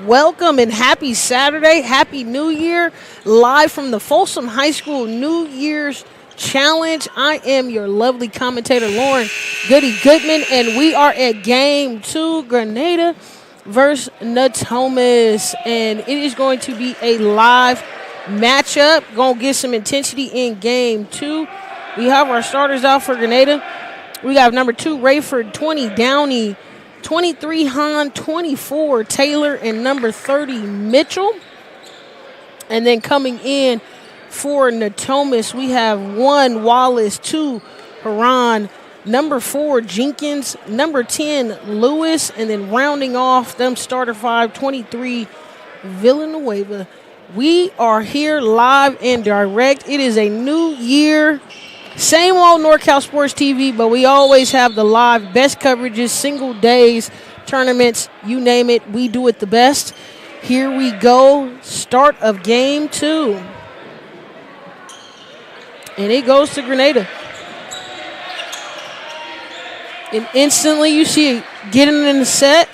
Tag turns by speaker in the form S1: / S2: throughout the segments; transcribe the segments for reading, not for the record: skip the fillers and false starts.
S1: Welcome and happy Saturday, happy New Year, live from the Folsom High School New Year's Challenge. I am your lovely commentator, Lauren Goody Goodman, and we are at Game 2, Granada versus Natomas, and it is going to be a live matchup. Going to get some intensity in Game 2. We have our starters out for Granada. We got number 2, Rayford, 20, Downey, 23, Hahn, 24, Taylor, and number 30, Mitchell. And then coming in for Natomas, we have 1, Wallace, 2, Haran, number 4, Jenkins, number 10, Lewis, and then rounding off them starter 5, 23, Villanueva. We are here live and direct. It is a new year. Same old NorCal Sports TV, but we always have the live best coverages, single days, tournaments, you name it, we do it the best. Here we go, start of Game 2. And it goes to Granada. And instantly you see it getting in the set.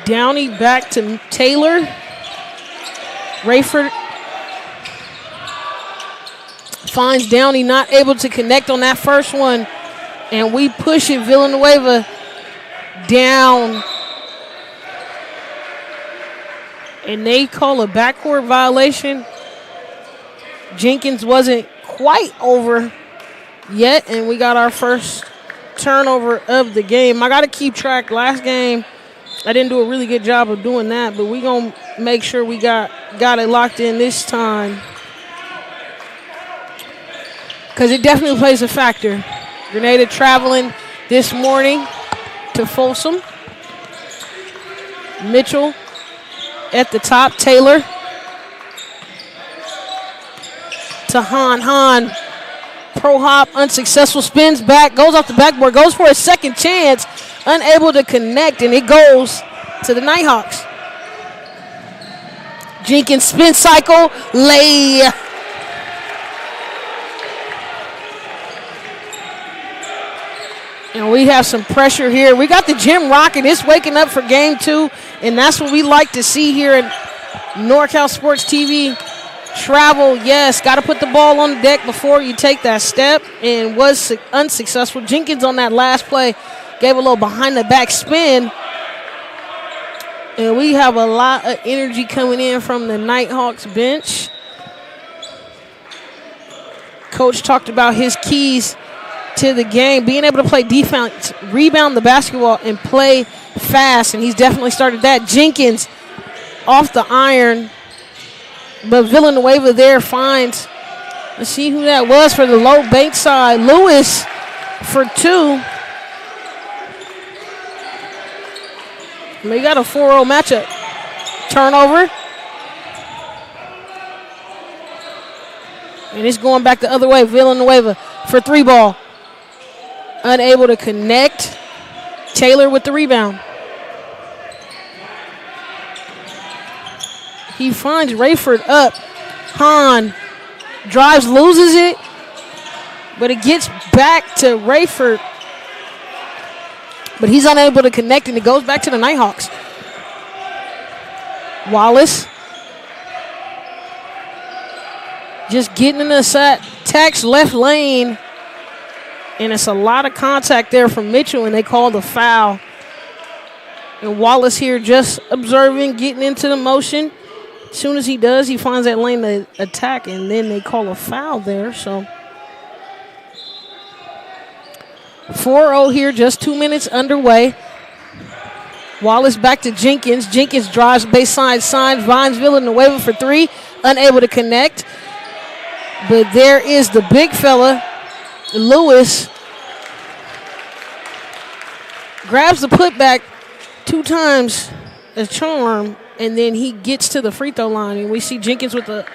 S1: Downey back to Taylor. Rayford finds Downey not able to connect on that first one. And we push it, Villanueva down. And they call a backcourt violation. Jenkins wasn't quite over yet, and we got our first turnover of the game. I got to keep track. Last game, I didn't do a really good job of doing that, but we're going to make sure we got it locked in this time, because it definitely plays a factor. Granada traveling this morning to Folsom. Mitchell at the top, Taylor to Hahn, pro hop, unsuccessful, spins back, goes off the backboard, goes for a second chance, unable to connect, and it goes to the Nighthawks. Jenkins spin cycle, lay. And we have some pressure here. We got the gym rocking. It's waking up for Game 2, and that's what we like to see here at NorCal Sports TV. Travel, yes, got to put the ball on the deck before you take that step, and was unsuccessful. Jenkins on that last play gave a little behind-the-back spin, and we have a lot of energy coming in from the Nighthawks bench. Coach talked about his keys to the game, being able to play defense, rebound the basketball, and play fast, and he's definitely started that. Jenkins off the iron, but Villanueva there finds, let's see who that was for the low bank side, Lewis for 2. We got a 4-0 matchup. Turnover. And it's going back the other way. Villanueva for 3 ball. Unable to connect. Taylor with the rebound. He finds Rayford up. Hahn drives, loses it, but it gets back to Rayford. But he's unable to connect, and it goes back to the Nighthawks. Wallace just getting in the attacks left lane, and it's a lot of contact there from Mitchell, and they call the foul. And Wallace here just observing, getting into the motion. As soon as he does, he finds that lane to attack, and then they call a foul there. So 4-0 here, just 2 minutes underway. Wallace back to Jenkins. Jenkins drives baseline side. Vines Villanueva for three. Unable to connect. But there is the big fella, Lewis. Grabs the putback 2 times, a charm, and then he gets to the free throw line. And we see Jenkins with a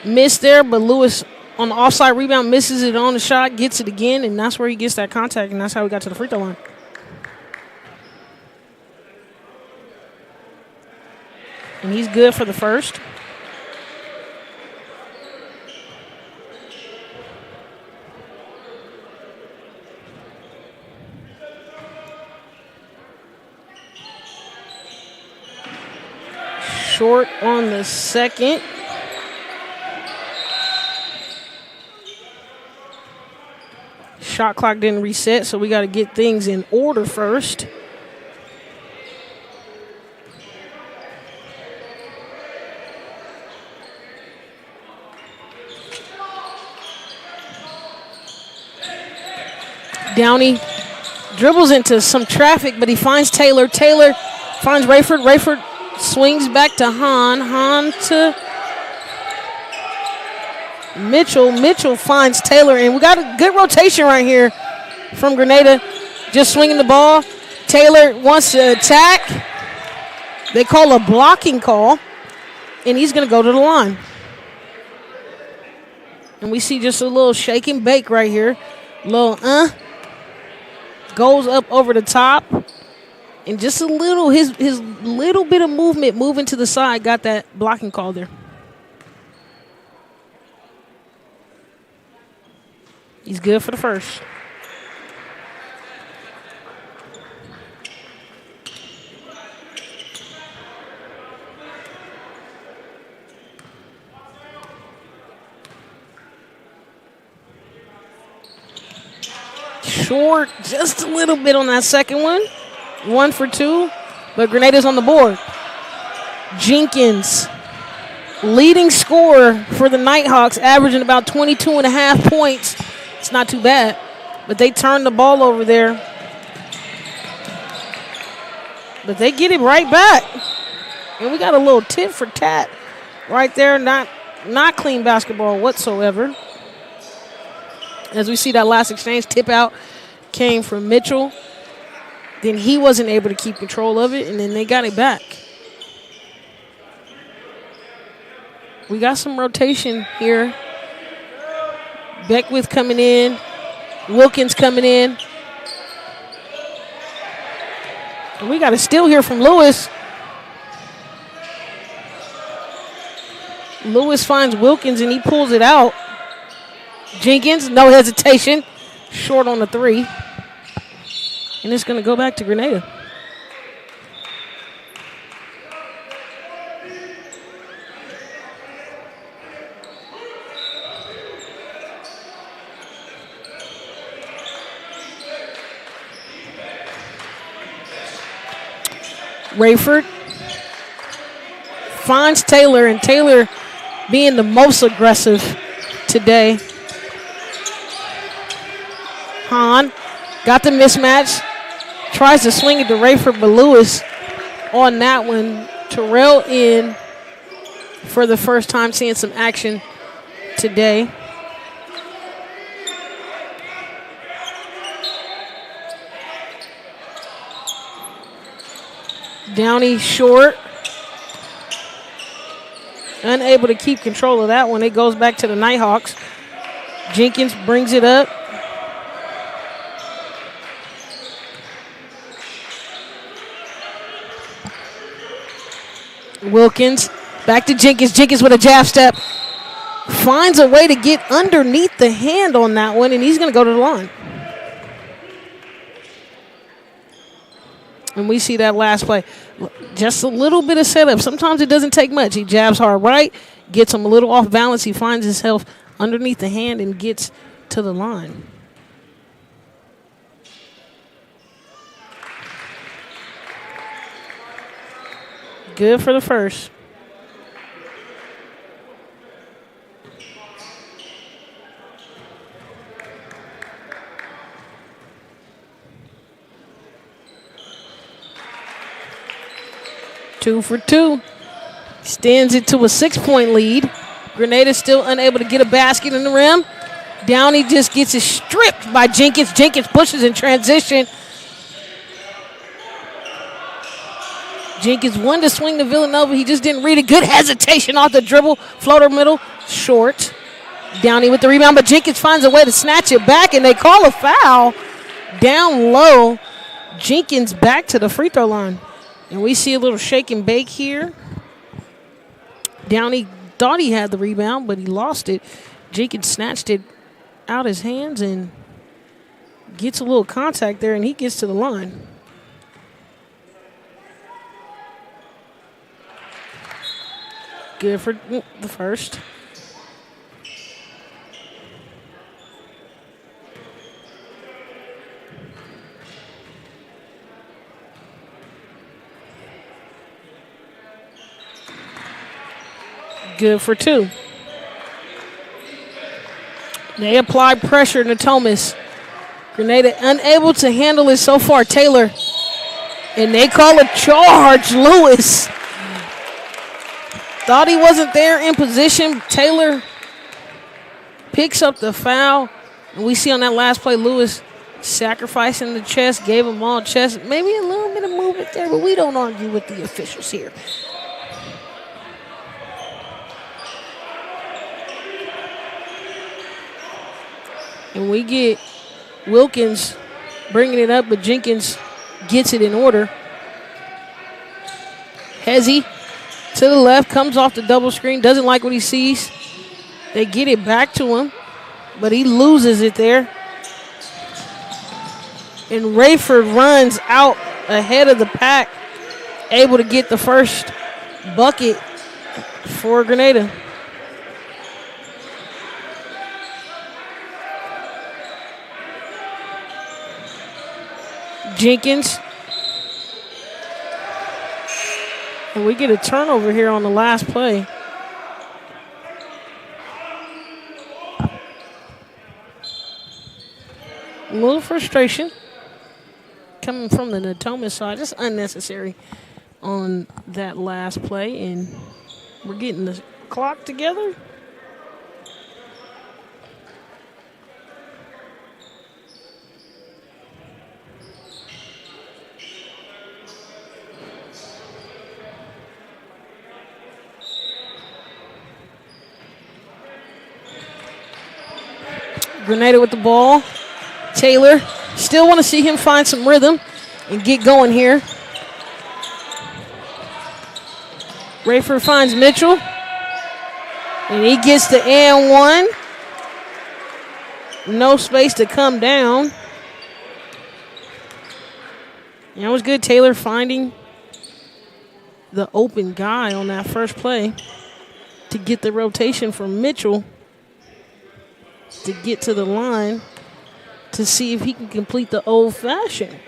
S1: miss there, but Lewis on the offside rebound misses it on the shot, gets it again, and that's where he gets that contact, and that's how we got to the free throw line. And he's good for the first. Short on the second. Shot clock didn't reset, so we got to get things in order first. Downey dribbles into some traffic, but he finds Taylor. Taylor finds Rayford. Rayford swings back to Hahn. Hahn to Mitchell. Mitchell finds Taylor, and we got a good rotation right here from Granada. Just swinging the ball. Taylor wants to attack. They call a blocking call, and he's going to go to the line. And we see just a little shake and bake right here. Little goes up over the top. And just a little, his little bit of movement moving to the side got that blocking call there. He's good for the first. Short just a little bit on that second one. 1 for 2, but Grenada's on the board. Jenkins, leading scorer for the Nighthawks, averaging about 22.5 points. It's not too bad, but they turned the ball over there. But they get it right back. And we got a little tit for tat right there. Not clean basketball whatsoever. As we see that last exchange, tip out came from Mitchell. Then he wasn't able to keep control of it, and then they got it back. We got some rotation here. Beckwith coming in. Wilkins coming in. And we got a steal here from Lewis. Lewis finds Wilkins, and he pulls it out. Jenkins, no hesitation. Short on the three. And it's going to go back to Granada. Rayford finds Taylor, and Taylor being the most aggressive today. Hahn got the mismatch. Tries to swing it to Rayford, but Lewis on that one. Terrell in for the first time, seeing some action today. Downey short. Unable to keep control of that one. It goes back to the Nighthawks. Jenkins brings it up. Wilkins Back to Jenkins. Jenkins with a jab step. Finds a way to get underneath the hand on that one, and he's going to go to the line. And we see that last play. Just a little bit of setup. Sometimes it doesn't take much. He jabs hard right, gets him a little off balance. He finds himself underneath the hand and gets to the line. Good for the first. Two for two. Extends it to a 6-point lead. Granada still unable to get a basket in the rim. Downey just gets it stripped by Jenkins. Jenkins pushes in transition. Jenkins wanted to swing to Villanova. He just didn't read it. Good hesitation off the dribble. Floater middle, short. Downey with the rebound, but Jenkins finds a way to snatch it back, and they call a foul down low. Jenkins back to the free throw line. And we see a little shake and bake here. Downey thought he had the rebound, but he lost it. Jenkins snatched it out his hands and gets a little contact there, and he gets to the line. Good for the first. Good for two. They apply pressure to Natomas. Granada unable to handle it so far. Taylor. And they call a charge. Lewis. Thought he wasn't there in position. Taylor picks up the foul. And we see on that last play, Lewis sacrificing the chest, gave him all chest. Maybe a little bit of movement there, but we don't argue with the officials here. And we get Wilkins bringing it up, but Jenkins gets it in order. Hezzy to the left, comes off the double screen, doesn't like what he sees. They get it back to him, but he loses it there. And Rayford runs out ahead of the pack, able to get the first bucket for Granada. Jenkins. And we get a turnover here on the last play. A little frustration coming from the Natomas side. Just unnecessary on that last play. And we're getting the clock together. Granada with the ball. Taylor. Still want to see him find some rhythm and get going here. Rayford finds Mitchell. And he gets the and one. No space to come down. And that was good. Taylor finding the open guy on that first play to get the rotation from Mitchell to get to the line to see if he can complete the old-fashioned.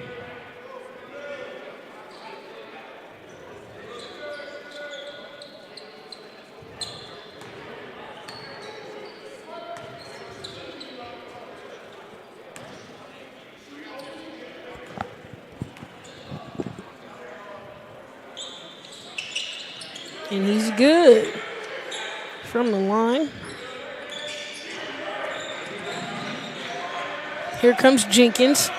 S1: And he's good from the line. Here comes Jenkins.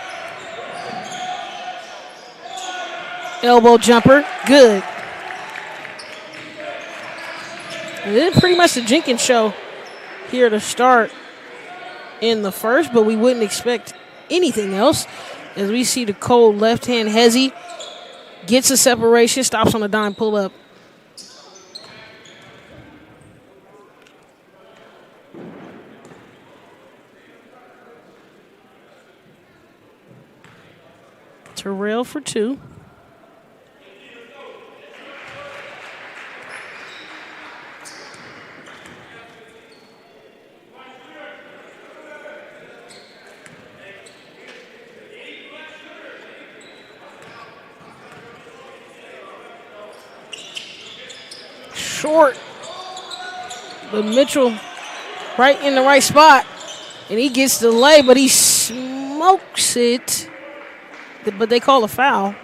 S1: Elbow jumper, good. This is pretty much the Jenkins show here to start in the first, but we wouldn't expect anything else as we see the cold left hand. Hezzy gets a separation, stops on a dime pull up. Terrell for 2. Short, but Mitchell right in the right spot, and he gets the lay, but he smokes it, but they call a foul,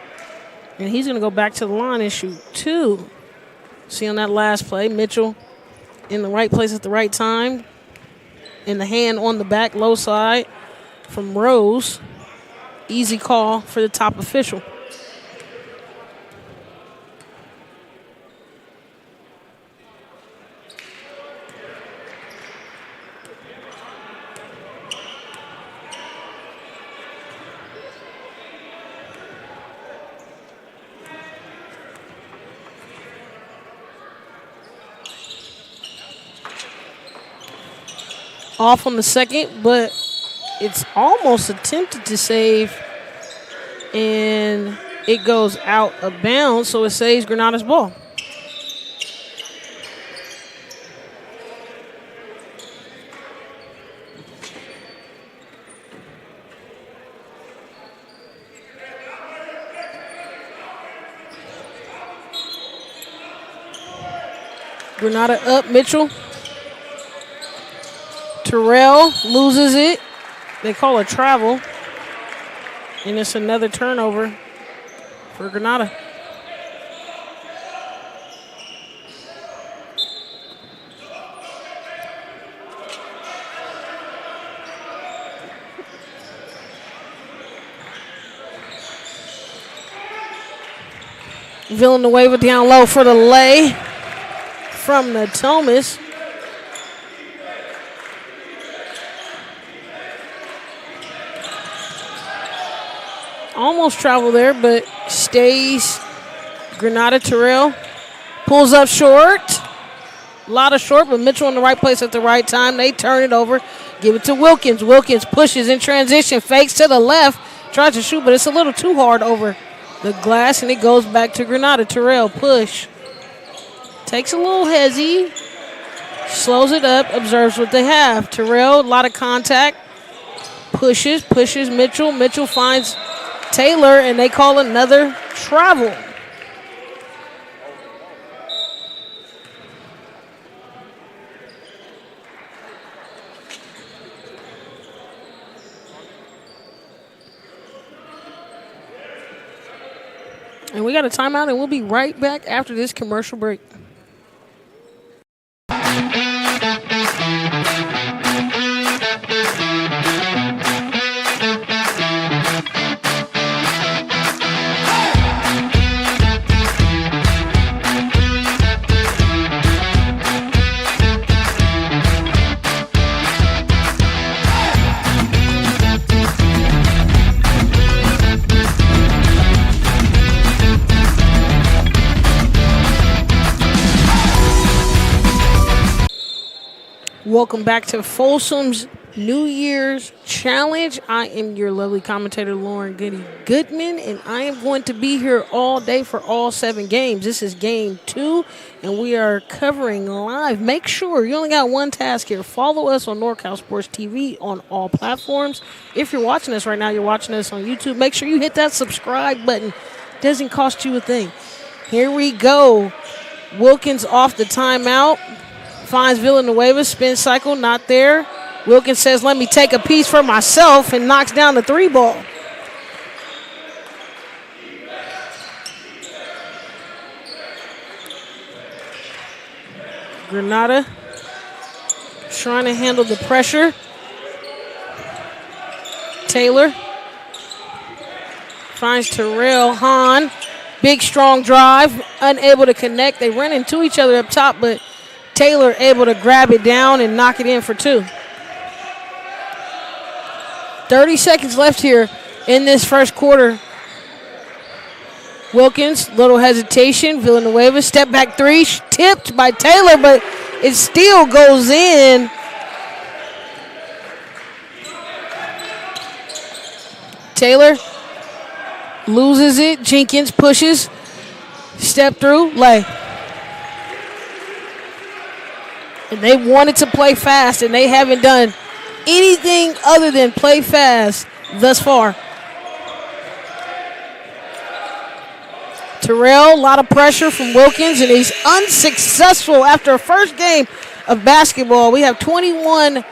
S1: and he's going to go back to the line and shoot 2. See on that last play, Mitchell in the right place at the right time, and the hand on the back low side from Rose. Easy call for the top official. Off on the second, but it's almost attempted to save, and it goes out of bounds, so it saves Granada's ball. Granada up, Mitchell. Terrell loses it. They call a travel. And it's another turnover for Granada. Villanueva down low for the lay from Natomas. Almost travel there, but stays. Granada. Terrell pulls up short. A lot of short, but Mitchell in the right place at the right time. They turn it over. Give it to Wilkins. Wilkins pushes in transition. Fakes to the left. Tries to shoot, but it's a little too hard over the glass, and it goes back to Granada. Terrell push. Takes a little hezzy. Slows it up. Observes what they have. Terrell, a lot of contact. Pushes Mitchell. Mitchell finds Taylor, and they call another travel. And we got a timeout, and we'll be right back after this commercial break. Welcome back to Folsom's New Year's Challenge. I am your lovely commentator, Lauren Goody Goodman, and I am going to be here all day for all 7 games. This is game 2, and we are covering live. Make sure you only got one task here. Follow us on NorCal Sports TV on all platforms. If you're watching us right now, you're watching us on YouTube, make sure you hit that subscribe button. Doesn't cost you a thing. Here we go. Wilkins off the timeout. Finds Villanueva, spin cycle, not there. Wilkins says, let me take a piece for myself, and knocks down the 3 ball. Granada trying to handle the pressure. Taylor finds Terrell. Hahn, big strong drive, unable to connect. They run into each other up top, but Taylor able to grab it down and knock it in for 2. 30 seconds left here in this first quarter. Wilkins, little hesitation. Villanueva, step back 3, tipped by Taylor, but it still goes in. Taylor Loses it. Jenkins pushes. Step through. Lay. And they wanted to play fast, and they haven't done anything other than play fast thus far. Terrell, a lot of pressure from Wilkins, and he's unsuccessful after a first game of basketball. We have 21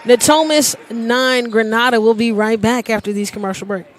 S1: Natomas, 9 Granada. We'll be right back after these commercial breaks.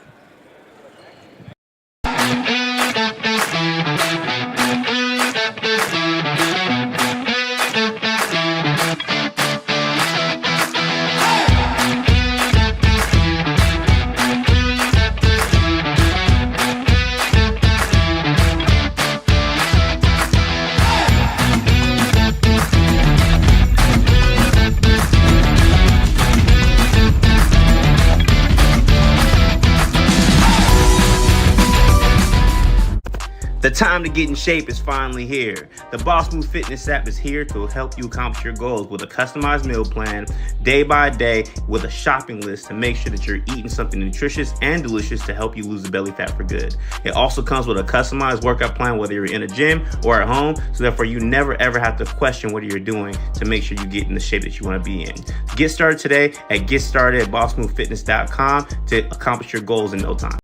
S2: The time to get in shape is finally here. The Boss Move Fitness app is here to help you accomplish your goals with a customized meal plan, day by day, with a shopping list to make sure that you're eating something nutritious and delicious to help you lose the belly fat for good. It also comes with a customized workout plan, whether you're in a gym or at home, so therefore you never ever have to question what you're doing to make sure you get in the shape that you want to be in. Get started today at GetStartedAtBossMoveFitness.com to accomplish your goals in no time.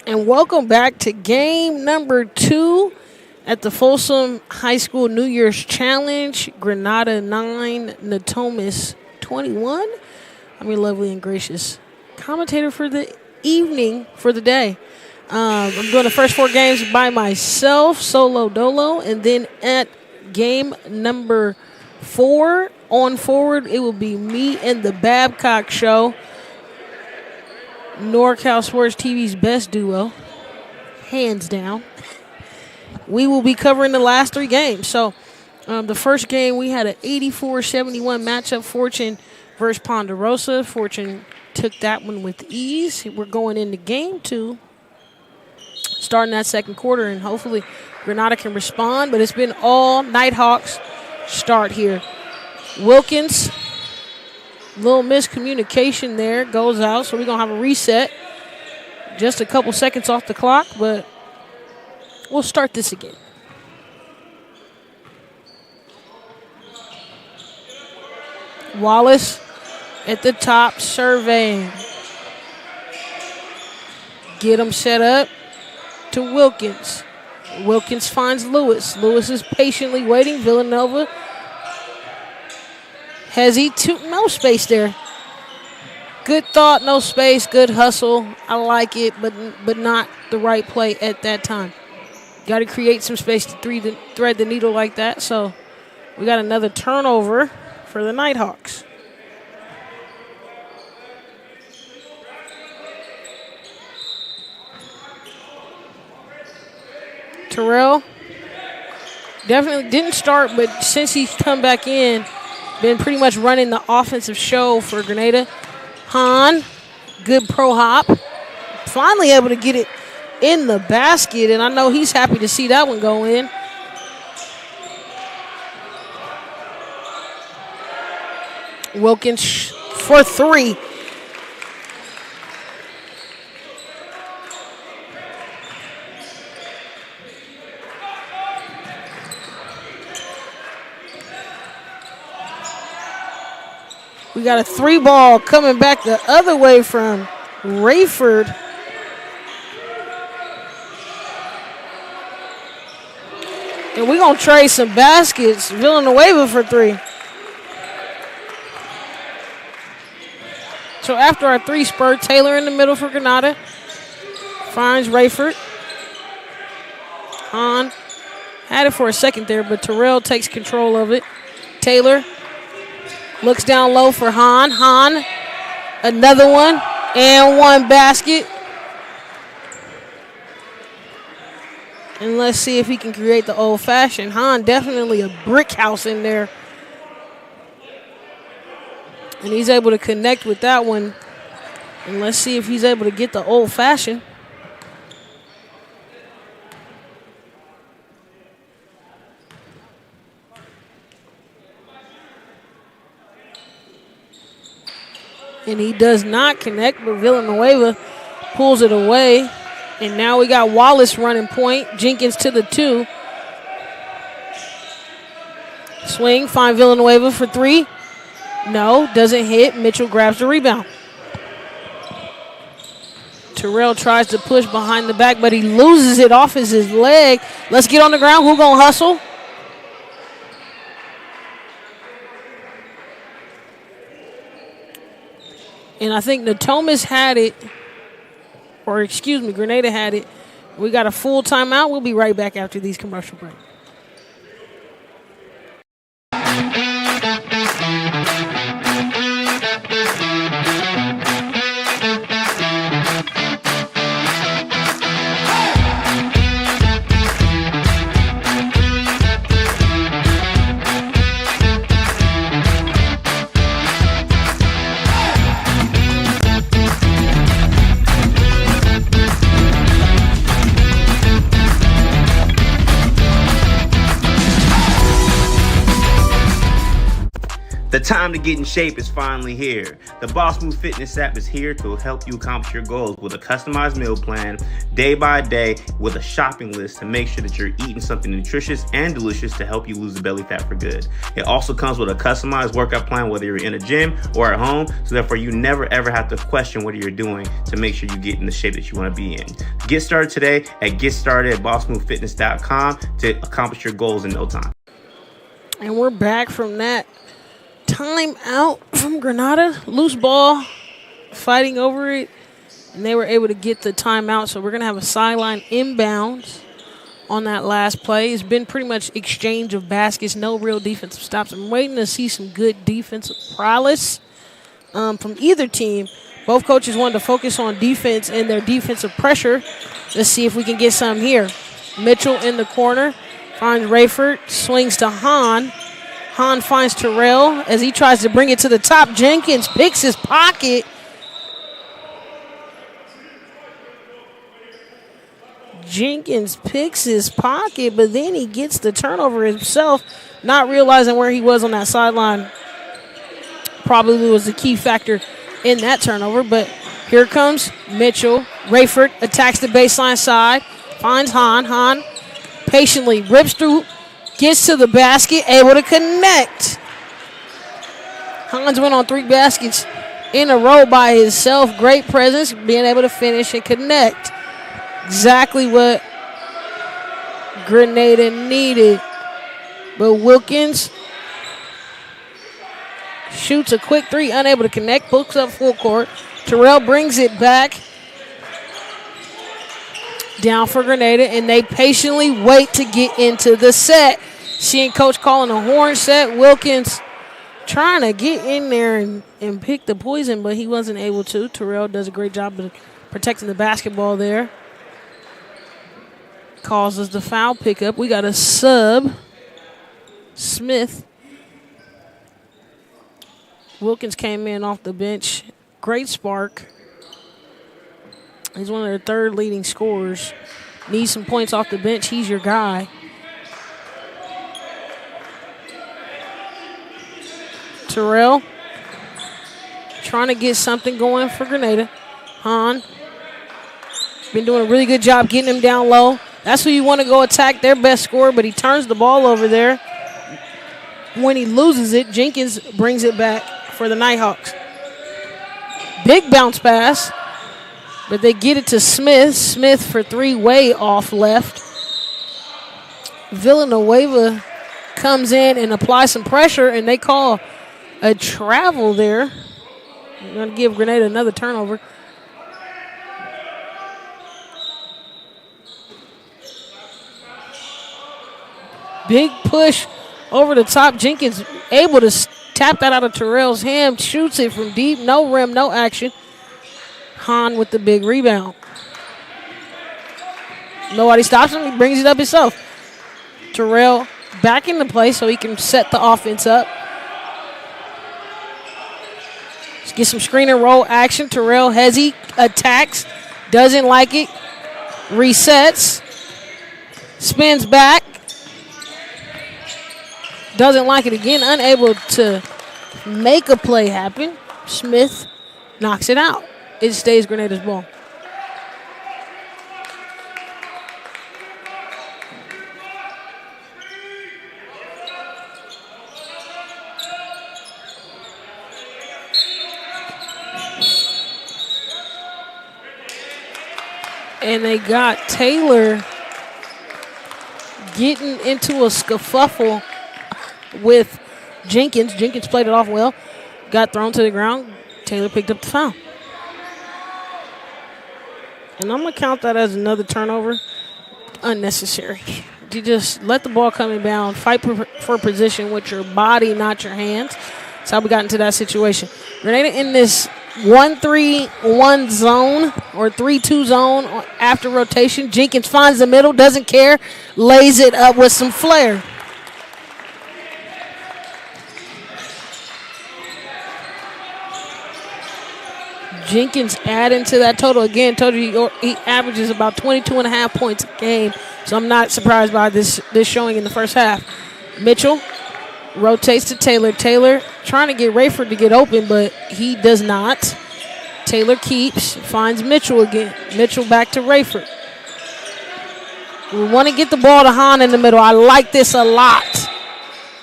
S1: And welcome back to game number 2 at the Folsom High School New Year's Challenge. Granada 9, Natomas 21. I'm your lovely and gracious commentator for the evening, for the day. I'm doing the first 4 games by myself, solo dolo, and then at game number 4 on forward, it will be me and the Babcock Show. NorCal Sports TV's best duo, hands down. We will be covering the last 3 games. So the first game, we had an 84-71 matchup, Fortune versus Ponderosa. Fortune took that one with ease. We're going into game 2, starting that second quarter, and hopefully Granada can respond. But it's been all Nighthawks start here. Wilkins, little miscommunication there, goes out, so we're going to have a reset. Just a couple seconds off the clock, but we'll start this again. Wallace at the top, surveying. Get him set up to Wilkins. Wilkins finds Lewis. Lewis is patiently waiting. Villanova has no space there. Good thought, no space, good hustle. I like it, but not the right play at that time. Got to create some space to thread the needle like that. So we got another turnover for the Nighthawks. Terrell definitely didn't start, but since he's come back in, been pretty much running the offensive show for Grenada. Hahn, good pro hop. Finally able to get it in the basket, and I know he's happy to see that one go in. Wilkins for 3. We got a 3 ball coming back the other way from Rayford. And we're going to trade some baskets. Villanueva for 3. So after our 3 spurt, Taylor in the middle for Granada. Finds Rayford. Hahn had it for a second there, but Terrell takes control of it. Taylor looks down low for Hahn. Hahn, another one, and 1 basket. And let's see if he can create the old-fashioned. Hahn, definitely a brick house in there. And he's able to connect with that one. And let's see if he's able to get the old-fashioned. And he does not connect, but Villanueva pulls it away. And now we got Wallace running point. Jenkins to the 2. Swing, find Villanueva for 3. No, doesn't hit. Mitchell grabs the rebound. Terrell tries to push behind the back, but he loses it off his leg. Let's get on the ground. Who gonna hustle? And I think Natomas had it, or excuse me, Granada had it. We got a full timeout. We'll be right back after these commercial breaks.
S2: The time to get in shape is finally here. The Boss Move Fitness app is here to help you accomplish your goals with a customized meal plan, day by day, with a shopping list to make sure that you're eating something nutritious and delicious to help you lose the belly fat for good. It also comes with a customized workout plan, whether you're in a gym or at home, so therefore you never ever have to question what you're doing to make sure you get in the shape that you want to be in. Get started today at GetStartedAtBossMoveFitness.com to accomplish your goals in no time.
S1: And we're back from that time out from Granada. Loose ball, fighting over it, and they were able to get the timeout. So we're going to have a sideline inbounds on that last play. It's been pretty much exchange of baskets, no real defensive stops. I'm waiting to see some good defensive prowess from either team. Both coaches wanted to focus on defense and their defensive pressure. Let's see if we can get some here. Mitchell in the corner, finds Rayford, swings to Hahn. Hahn finds Terrell as he tries to bring it to the top. Jenkins picks his pocket. Jenkins picks his pocket, but then he gets the turnover himself, not realizing where he was on that sideline. Probably was the key factor in that turnover, but here comes Mitchell. Rayford attacks the baseline side, finds Hahn. Hahn patiently rips through, gets to the basket, able to connect. Hans went on 3 baskets in a row by himself. Great presence, being able to finish and connect. Exactly what Granada needed. But Wilkins shoots a quick 3, unable to connect, pulls up full court. Terrell brings it back down for Granada, and they patiently wait to get into the set. Seeing coach calling a horn set. Wilkins trying to get in there and pick the poison, but he wasn't able to. Terrell does a great job of protecting the basketball there. Causes the foul pickup. We got a sub. Smith. Wilkins came in off the bench. Great spark. He's one of their 3rd leading scorers. Needs some points off the bench. He's your guy. Terrell trying to get something going for Granada. Hahn been doing a really good job getting him down low. That's who you want to go attack, their best scorer, but he turns the ball over there. When he loses it, Jenkins brings it back for the Nighthawks. Big bounce pass, but they get it to Smith. Smith for 3, way off left. Villanueva comes in and applies some pressure, and they call a travel there. I'm going to give Granada another turnover. Big push over the top. Jenkins able to tap that out of Terrell's hand. Shoots it from deep. No rim, no action. Hahn with the big rebound. Nobody stops him. He brings it up himself. Terrell back into play so he can set the offense up. Let's get some screen and roll action. Terrell Hezzy attacks. Doesn't like it. Resets. Spins back. Doesn't like it again. Unable to make a play happen. Smith knocks it out. It stays Grenada's ball. And they got Taylor getting into a scuffle with Jenkins. Jenkins played it off well. Got thrown to the ground. Taylor picked up the foul. And I'm going to count that as another turnover. Unnecessary. You just let the ball come inbound. Fight for position with your body, not your hands. That's how we got into that situation. Granada in this 1-3-1 zone or 3-2 zone after rotation. Jenkins finds the middle, doesn't care, lays it up with some flair. Jenkins adding to that total. Again, told you he averages about 22.5 points a game, so I'm not surprised by this showing in the first half. Mitchell rotates to Taylor. Taylor trying to get Rayford to get open, but he does not. Taylor keeps, finds Mitchell again. Mitchell back to Rayford. We want to get the ball to Hahn in the middle. I like this a lot.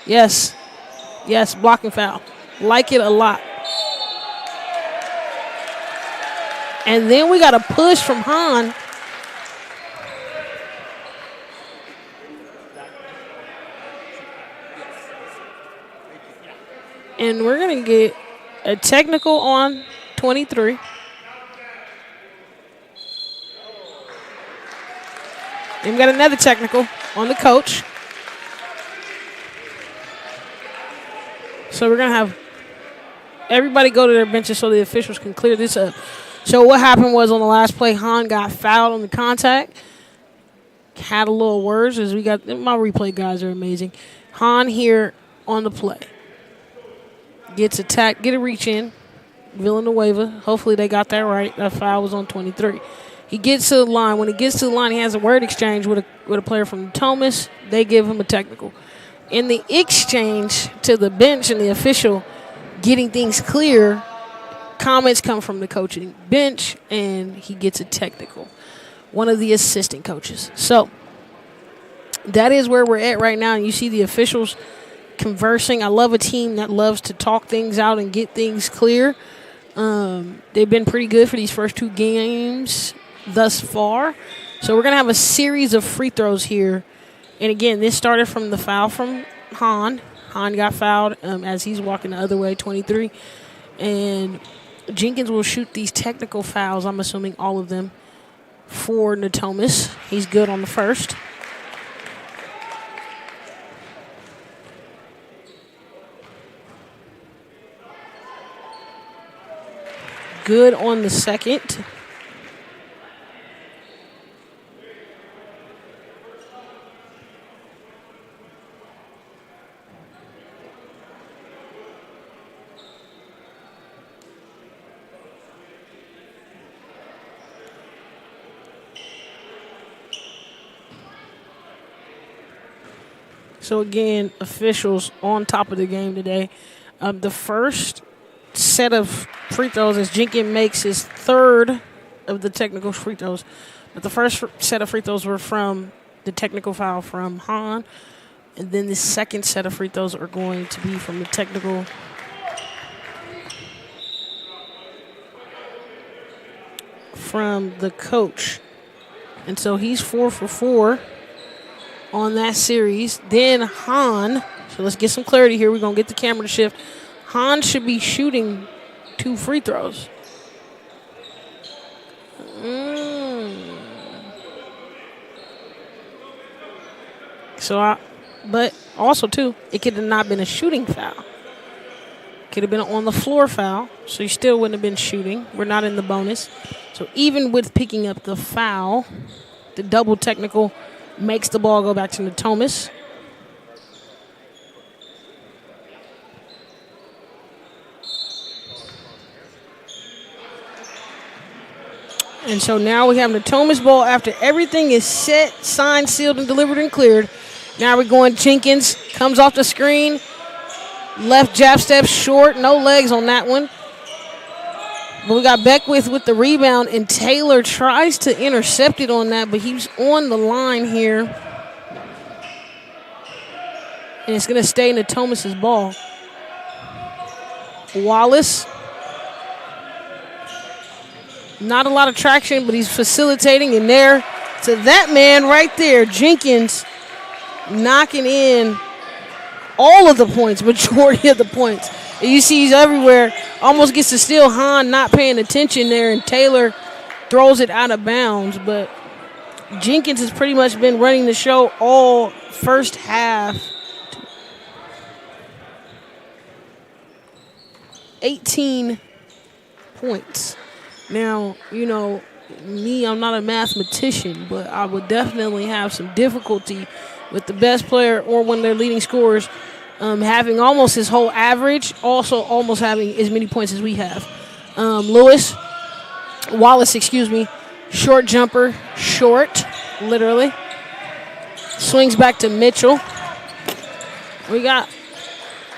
S1: Yes, blocking foul. Like it a lot. And then we got a push from Hahn. And we're going to get a technical on 23. And we got another technical on the coach. So we're going to have everybody go to their benches so the officials can clear this up. So what happened was on the last play, Hahn got fouled on the contact. Had a little words as we got – my replay guys are amazing. Hahn here on the play. Gets attacked, get a reach in. Villanueva, hopefully they got that right. That foul was on 23. He gets to the line. When he gets to the line, he has a word exchange with a player from Natomas. They give him a technical. In the exchange to the bench and the official getting things clear, comments come from the coaching bench, and he gets a technical. One of the assistant coaches. So that is where we're at right now, and you see the officials conversing. I love a team that loves to talk things out and get things clear. They've been pretty good for these first two games thus far. So we're going to have a series of free throws here. And, again, this started from the foul from Hahn. Hahn got fouled as he's walking the other way, 23. And Jenkins will shoot these technical fouls, I'm assuming all of them, for Natomas. He's good on the first. Good on the second. So, again, officials on top of the game today. The first set of free throws as Jenkins makes his third of the technical free throws. But the first set of free throws were from the technical foul from Hahn. And then the second set of free throws are going to be from the technical from the coach. And so he's 4 for 4 on that series. Then Hahn, so let's get some clarity here. We're going to get the camera to shift. Hahn should be shooting 2 free throws. But also, too, it could have not been a shooting foul. Could have been an on-the-floor foul, so he still wouldn't have been shooting. We're not in the bonus. So even with picking up the foul, the double technical makes the ball go back to Natomas. And so now we have Natomas ball after everything is set, signed, sealed, and delivered and cleared. Now we're going Jenkins, comes off the screen. Left jab step short, no legs on that one. But we got Beckwith with the rebound, and Taylor tries to intercept it on that, but he's on the line here. And it's going to stay Natomas' ball. Wallace Not a lot of traction, but he's facilitating in there to that man right there, Jenkins, knocking in all of the points, majority of the points. And you see he's everywhere. Almost gets to steal. Hahn not paying attention there, and Taylor throws it out of bounds. But Jenkins has pretty much been running the show all first half. 18 points. Now, you know, me, I'm not a mathematician, but I would definitely have some difficulty with the best player or one of their leading scorers having almost his whole average, also almost having as many points as we have. Wallace, short jumper, short, literally. Swings back to Mitchell. We got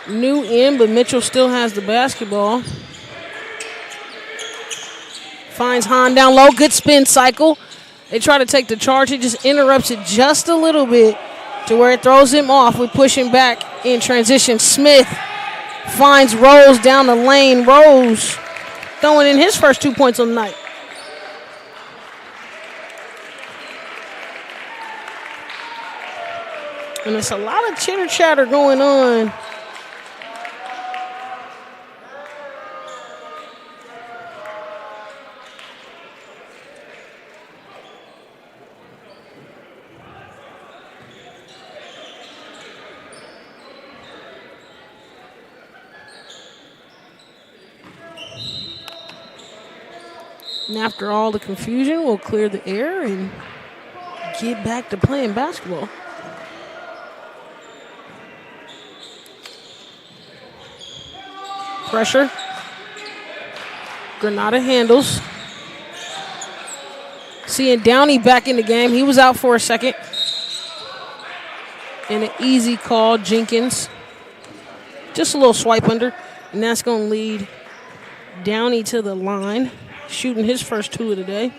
S1: New in, but Mitchell still has the basketball. Finds Hahn down low. Good spin cycle. They try to take the charge. It just interrupts it just a little bit to where it throws him off. We're pushing back in transition. Smith finds Rose down the lane. Rose throwing in his first 2 points on the night. And it's a lot of chitter chatter going on. And after all the confusion, we'll clear the air and get back to playing basketball. Pressure. Granada handles. Seeing Downey back in the game. He was out for a second. And an easy call, Jenkins. Just a little swipe under. And that's going to lead Downey to the line. Shooting his first 2 of the day.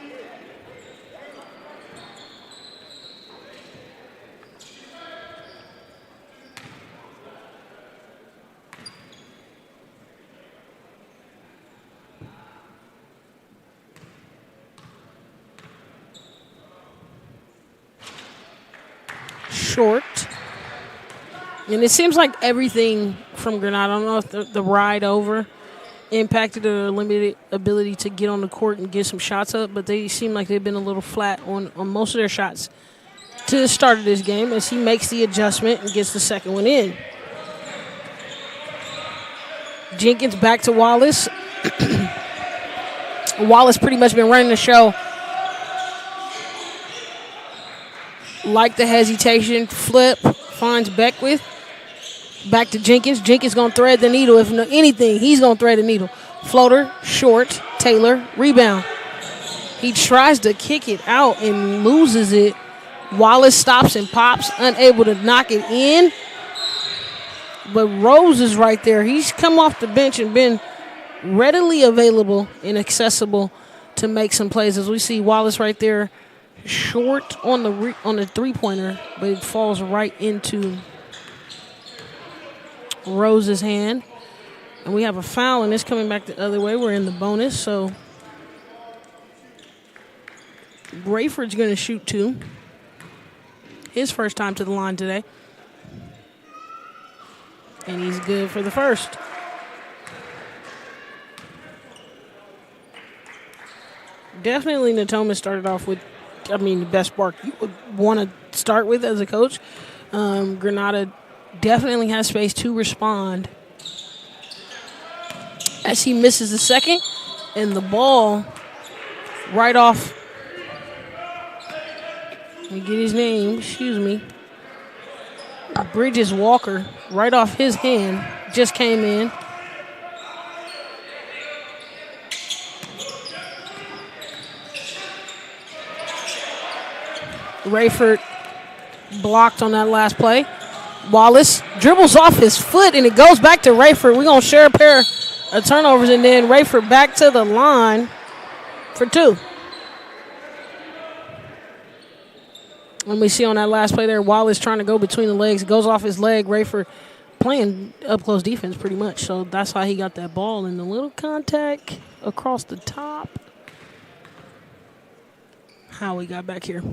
S1: Short. And it seems like everything from Granada, I don't know if the ride over impacted their limited ability to get on the court and get some shots up, but they seem like they've been a little flat on most of their shots to the start of this game as he makes the adjustment and gets the second one in. Jenkins back to Wallace. Wallace pretty much been running the show. Like the hesitation, flip, finds Beckwith. Back to Jenkins. Jenkins going to thread the needle. If anything, he's going to thread the needle. Floater, short, Taylor, rebound. He tries to kick it out and loses it. Wallace stops and pops, unable to knock it in. But Rose is right there. He's come off the bench and been readily available and accessible to make some plays. As we see Wallace right there, short on the three-pointer, but it falls right into Rose's hand. And we have a foul, and it's coming back the other way. We're in the bonus, so Rayford's going to shoot 2. His first time to the line today. And he's good for the first. Definitely Natomas started off with, the best spark you would want to start with as a coach. Granada definitely has space to respond as he misses the second, and the ball right off. Let me get his name, Bridges Walker, right off his hand, just came in. Rayford blocked on that last play. Wallace dribbles off his foot, and it goes back to Rayford. We're going to share a pair of turnovers, and then Rayford back to the line for 2. And we see on that last play there, Wallace trying to go between the legs. It goes off his leg. Rayford playing up-close defense pretty much, so that's how he got that ball. And the little contact across the top. how we got back here.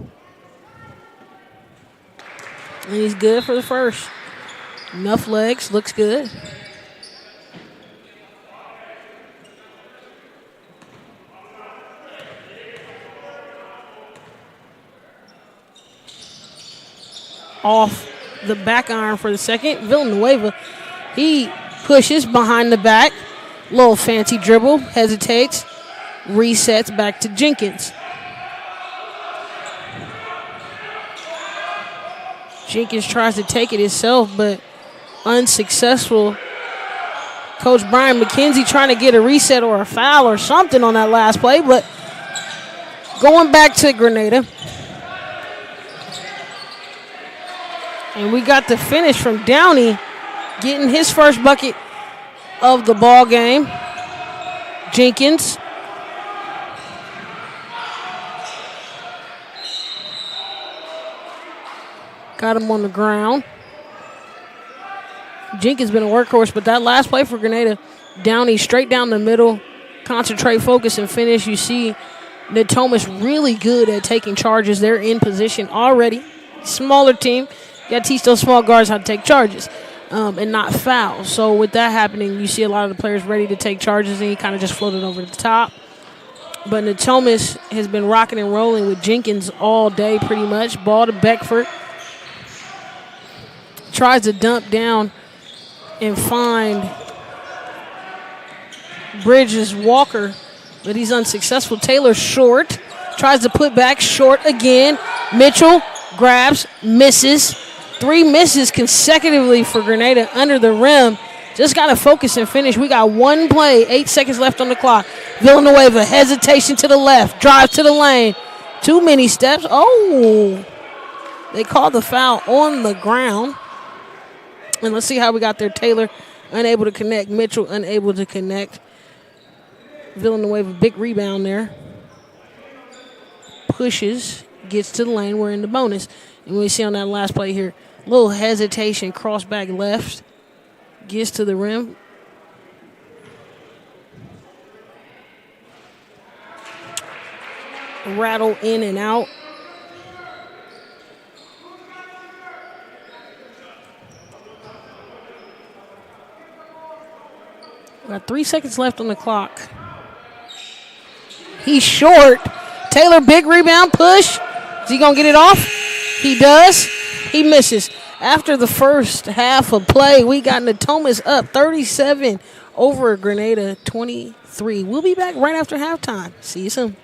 S1: And he's good for the first. Enough legs, looks good. Off the back iron for the second. Villanueva, he pushes behind the back. Little fancy dribble, hesitates, resets back to Jenkins. Jenkins tries to take it himself, but unsuccessful. Coach Brian McKenzie trying to get a reset or a foul or something on that last play, but going back to Granada. And we got the finish from Downey, getting his first bucket of the ball game. Jenkins. Got him on the ground. Jenkins been a workhorse, but that last play for Grenada, Downey straight down the middle, concentrate, focus, and finish. You see Natomas really good at taking charges. They're in position already. Smaller team. You got to teach those small guards how to take charges and not foul. So with that happening, you see a lot of the players ready to take charges, and he kind of just floated over the top. But Natomas has been rocking and rolling with Jenkins all day pretty much. Ball to Beckford. Tries to dump down and find Bridges Walker, but he's unsuccessful. Taylor short. Tries to put back short again. Mitchell grabs, misses. 3 misses consecutively for Grenada under the rim. Just got to focus and finish. We got 1 play, 8 seconds left on the clock. Villanueva, hesitation to the left, drive to the lane. Too many steps. Oh, they called the foul on the ground. And let's see how we got there. Taylor unable to connect. Mitchell unable to connect. Villanueva, big rebound there. Pushes, gets to the lane. We're in the bonus. And we see on that last play here, little hesitation, cross back left. Gets to the rim. Rattle in and out. Got 3 seconds left on the clock. He's short. Taylor, big rebound, push. Is he going to get it off? He does. He misses. After the first half of play, we got Natomas up 37 over Grenada 23. We'll be back right after halftime. See you soon.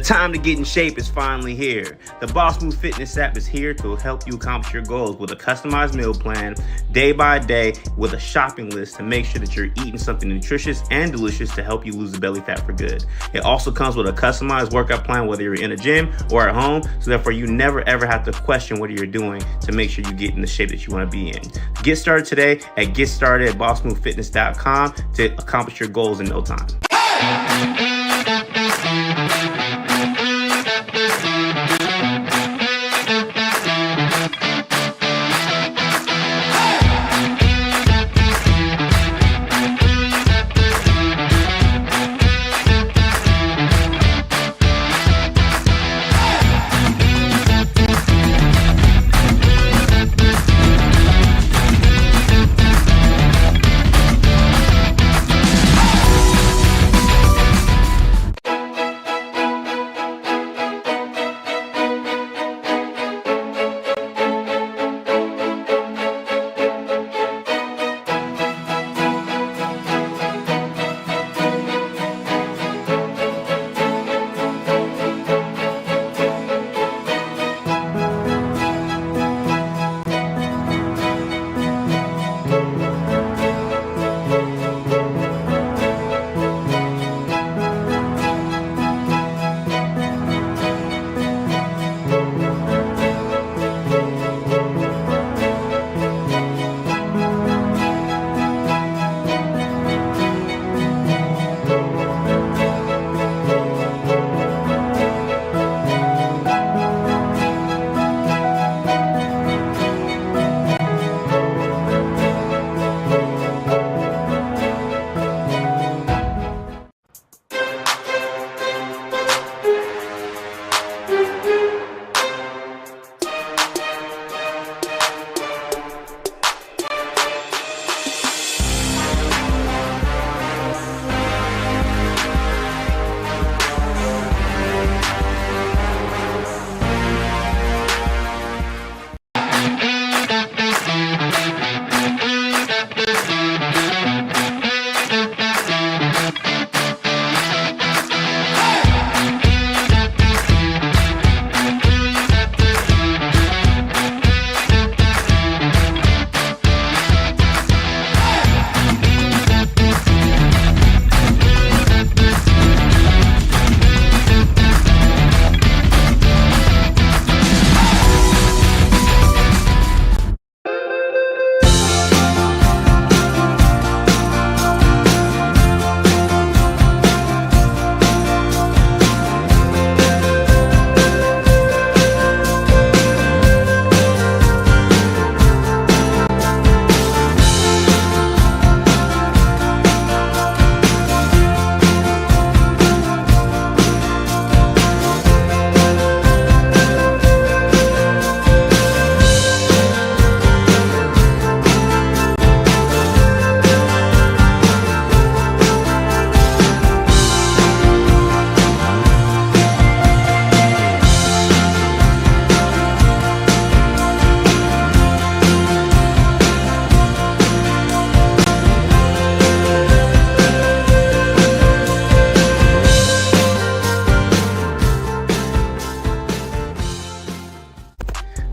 S2: The time to get in shape is finally here. The Boss Move Fitness app is here to help you accomplish your goals with a customized meal plan, day by day, with a shopping list to make sure that you're eating something nutritious and delicious to help you lose the belly fat for good. It also comes with a customized workout plan, whether you're in a gym or at home, so therefore you never ever have to question what you're doing to make sure you get in the shape that you want to be in. Get started today at GetStartedAtBossMoveFitness.com to accomplish your goals in no time.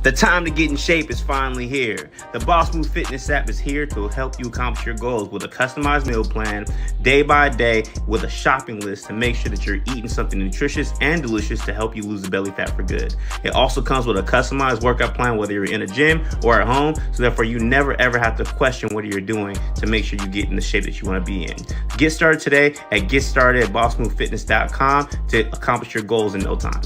S2: The time to get in shape is finally here. The Boss Move Fitness app is here to help you accomplish your goals with a customized meal plan, day by day, with a shopping list to make sure that you're eating something nutritious and delicious to help you lose the belly fat for good. It also comes with a customized workout plan, whether you're in a gym or at home, so therefore you never ever have to question what you're doing to make sure you get in the shape that you want to be in. Get started today at GetStartedAtBossMoveFitness.com to accomplish your goals in no time.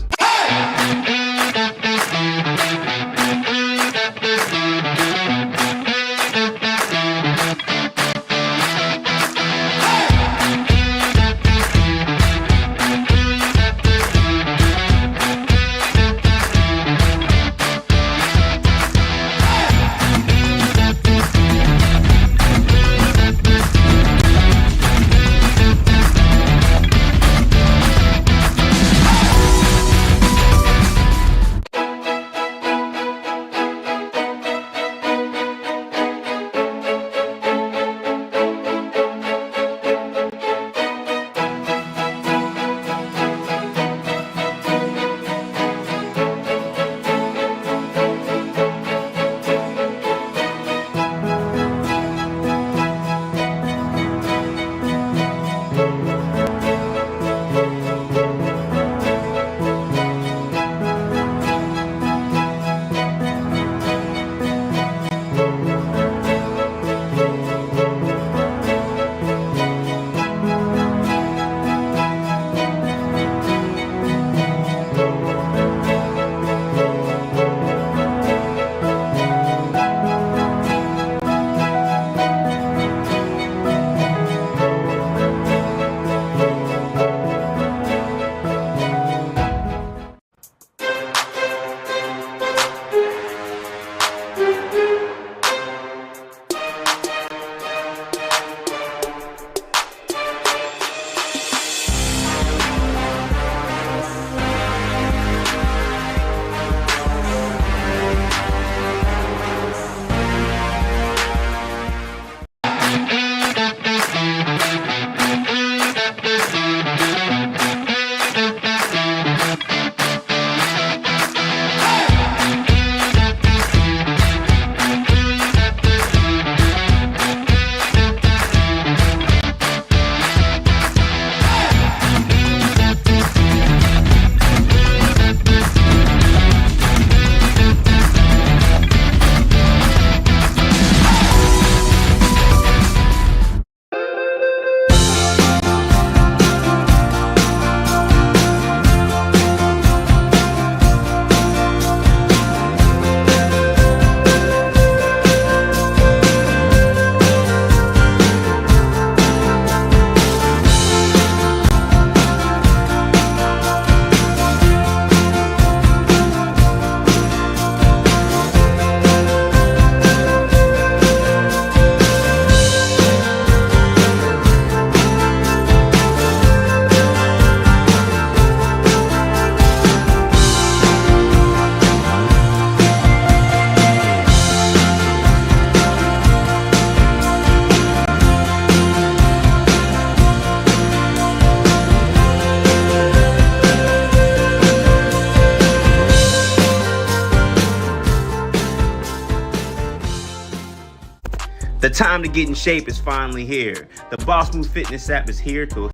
S2: The time to get in shape is finally here. The Boss Move Fitness app is here to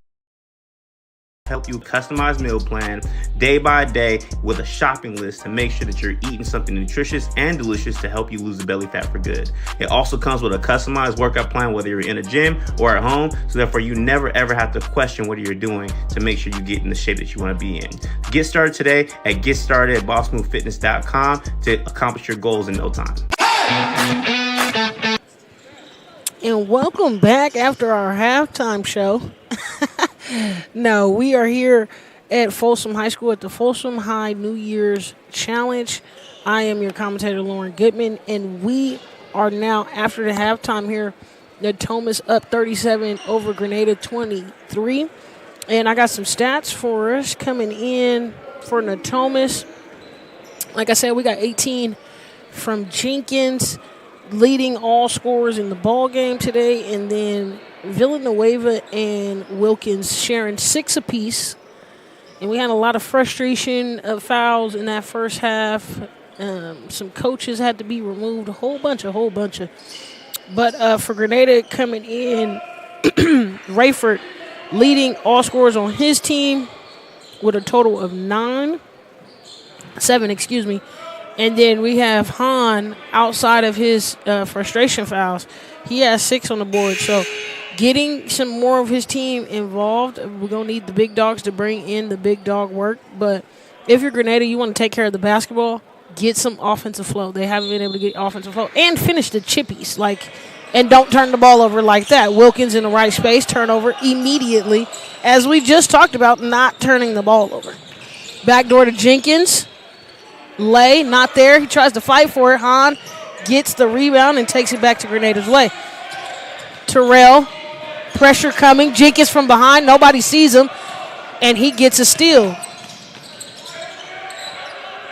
S2: help you customize meal plan day by day with a shopping list to make sure that you're eating something nutritious and delicious to help you lose the belly fat for good. It also comes with a customized workout plan whether you're in a gym or at home, so therefore you never ever have to question what you're doing to make sure you get in the shape that you want to be in. Get started today at GetStartedAtBossMoveFitness.com to accomplish your goals in no time.
S1: And welcome back after our halftime show. No, we are here at Folsom High School at the Folsom High New Year's Challenge. I am your commentator, Lauren Goodman, and we are now, after the halftime here, Natomas up 37 over Granada 23. And I got some stats for us coming in for Natomas. Like I said, we got 18 from Jenkins, leading all scorers in the ball game today, and then Villanueva and Wilkins sharing 6 apiece. And we had a lot of frustration of fouls in that first half. Some coaches had to be removed, a whole bunch. But for Granada coming in, Rayford leading all scorers on his team with a total of 7. And then we have Hahn outside of his frustration fouls. He has 6 on the board. So getting some more of his team involved, we're going to need the big dogs to bring in the big dog work. But if you're Grenada, you want to take care of the basketball, get some offensive flow. They haven't been able to get offensive flow. And finish the chippies. And don't turn the ball over like that. Wilkins in the right space, turnover immediately. As we just talked about, not turning the ball over. Backdoor to Jenkins. Lay, not there. He tries to fight for it. Hahn gets the rebound and takes it back to Grenada's way. Terrell, pressure coming. Jenkins from behind. Nobody sees him. And he gets a steal.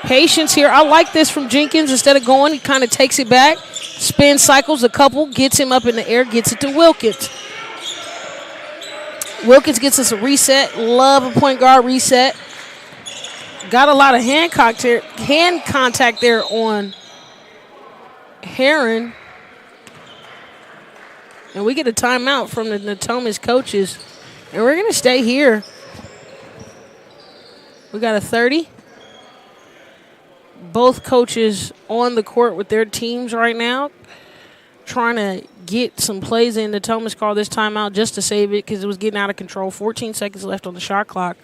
S1: Patience here. I like this from Jenkins. Instead of going, he kind of takes it back. Spin cycles a couple. Gets him up in the air. Gets it to Wilkins. Wilkins gets us a reset. Love a point guard reset. Got a lot of hand contact there on Heron. And we get a timeout from the Natomas coaches. And we're going to stay here. We got a 30. Both coaches on the court with their teams right now, trying to get some plays in. Natomas called this timeout just to save it because it was getting out of control. 14 seconds left on the shot clock.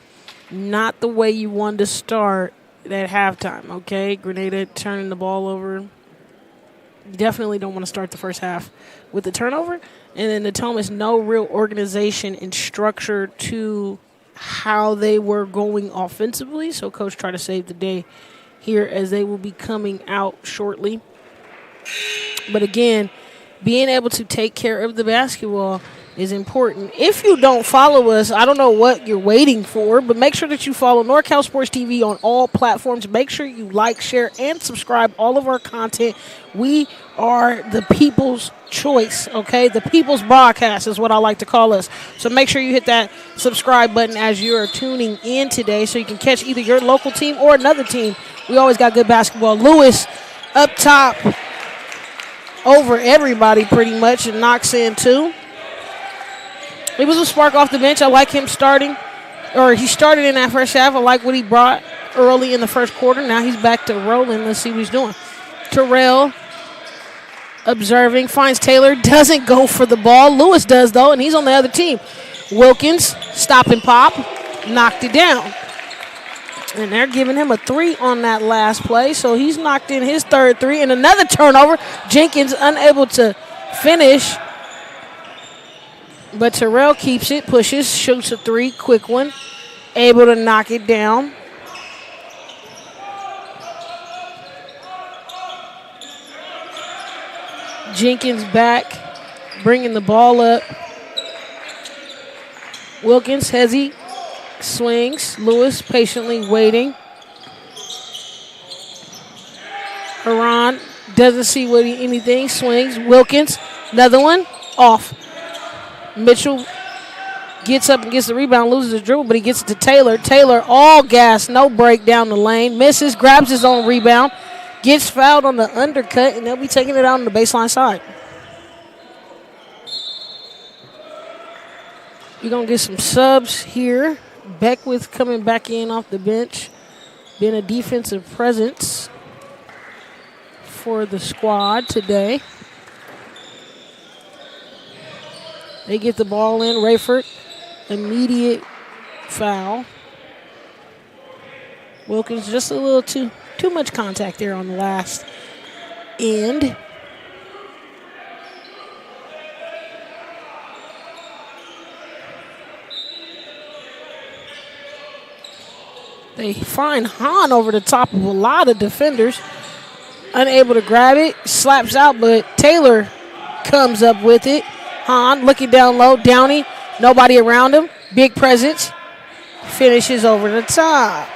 S1: Not the way you wanted to start at halftime, okay? Grenada turning the ball over. You definitely don't want to start the first half with the turnover. And then Natomas, no real organization and structure to how they were going offensively. So coach tried to save the day here as they will be coming out shortly. But again, being able to take care of the basketball is important. If you don't follow us, I don't know what you're waiting for, but make sure that you follow NorCal Sports TV on all platforms. Make sure you like, share, and subscribe all of our content. We are the people's choice, okay? The people's broadcast is what I like to call us. So make sure you hit that subscribe button as you are tuning in today so you can catch either your local team or another team. We always got good basketball. Lewis up top over everybody pretty much and knocks in 2. It was a spark off the bench. I like him starting, or he started in that first half. I like what he brought early in the first quarter. Now he's back to rolling. Let's see what he's doing. Terrell observing, finds Taylor, doesn't go for the ball. Lewis does, though, and he's on the other team. Wilkins, stop and pop, knocked it down. And they're giving him a 3 on that last play, so he's knocked in his third 3. And another turnover. Jenkins unable to finish. But Terrell keeps it, pushes, shoots a 3, quick one, able to knock it down. Jenkins back, bringing the ball up. Wilkins, Hezzy, swings. Lewis patiently waiting. Haran doesn't see anything, swings. Wilkins, another one, off. Mitchell gets up and gets the rebound, loses the dribble, but he gets it to Taylor. Taylor, all gas, no break down the lane. Misses, grabs his own rebound, gets fouled on the undercut, and they'll be taking it out on the baseline side. We're going to get some subs here. Beckwith coming back in off the bench, being a defensive presence for the squad today. They get the ball in. Rayford, immediate foul. Wilkins just a little too much contact there on the last end. They find Hahn over the top of a lot of defenders. Unable to grab it. Slaps out, but Taylor comes up with it. Hahn looking down low. Downey, nobody around him. Big presence. Finishes over the top.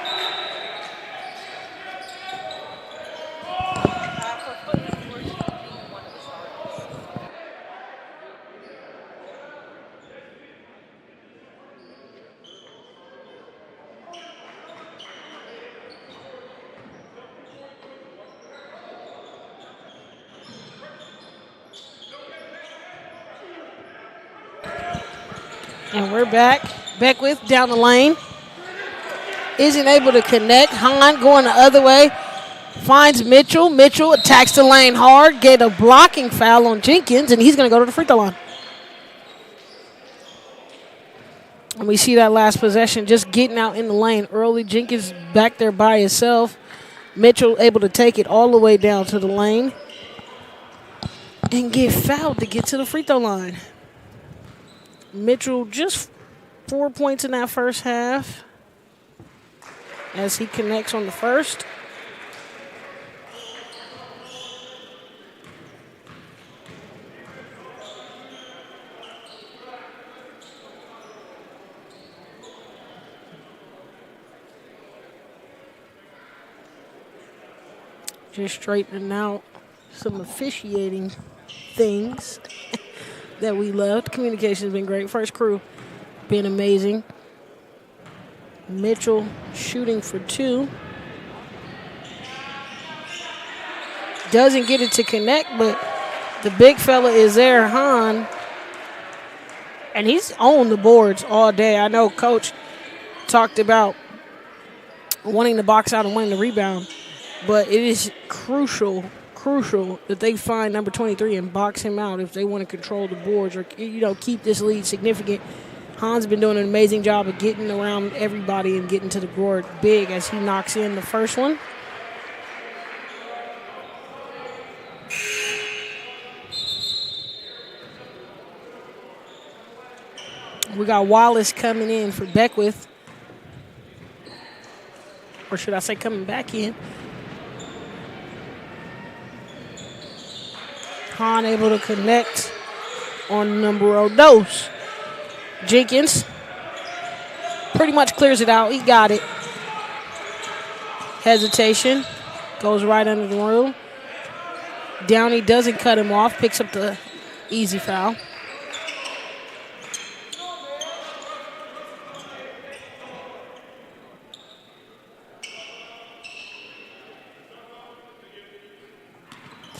S1: And we're back. Beckwith down the lane. Isn't able to connect. Hahn going the other way. Finds Mitchell. Mitchell attacks the lane hard. Get a blocking foul on Jenkins, and he's going to go to the free throw line. And we see that last possession just getting out in the lane early. Jenkins back there by himself. Mitchell able to take it all the way down to the lane and get fouled to get to the free throw line. Mitchell just 4 points in that first half as he connects on the first. Just straightening out some officiating things that we loved. Communication has been great. First crew been amazing. Mitchell shooting for 2. Doesn't get it to connect, but the big fella is there, Hahn. And he's on the boards all day. I know Coach talked about wanting to box out and wanting to rebound, but it is crucial that they find number 23 and box him out if they want to control the boards or, keep this lead significant. Hahn's been doing an amazing job of getting around everybody and getting to the board big as he knocks in the first one. We got Wallace coming in for Beckwith. Or should I say coming back in. Hahn able to connect on numero dos. Jenkins pretty much clears it out. He got it. Hesitation. Goes right under the rim. Downey doesn't cut him off. Picks up the easy foul.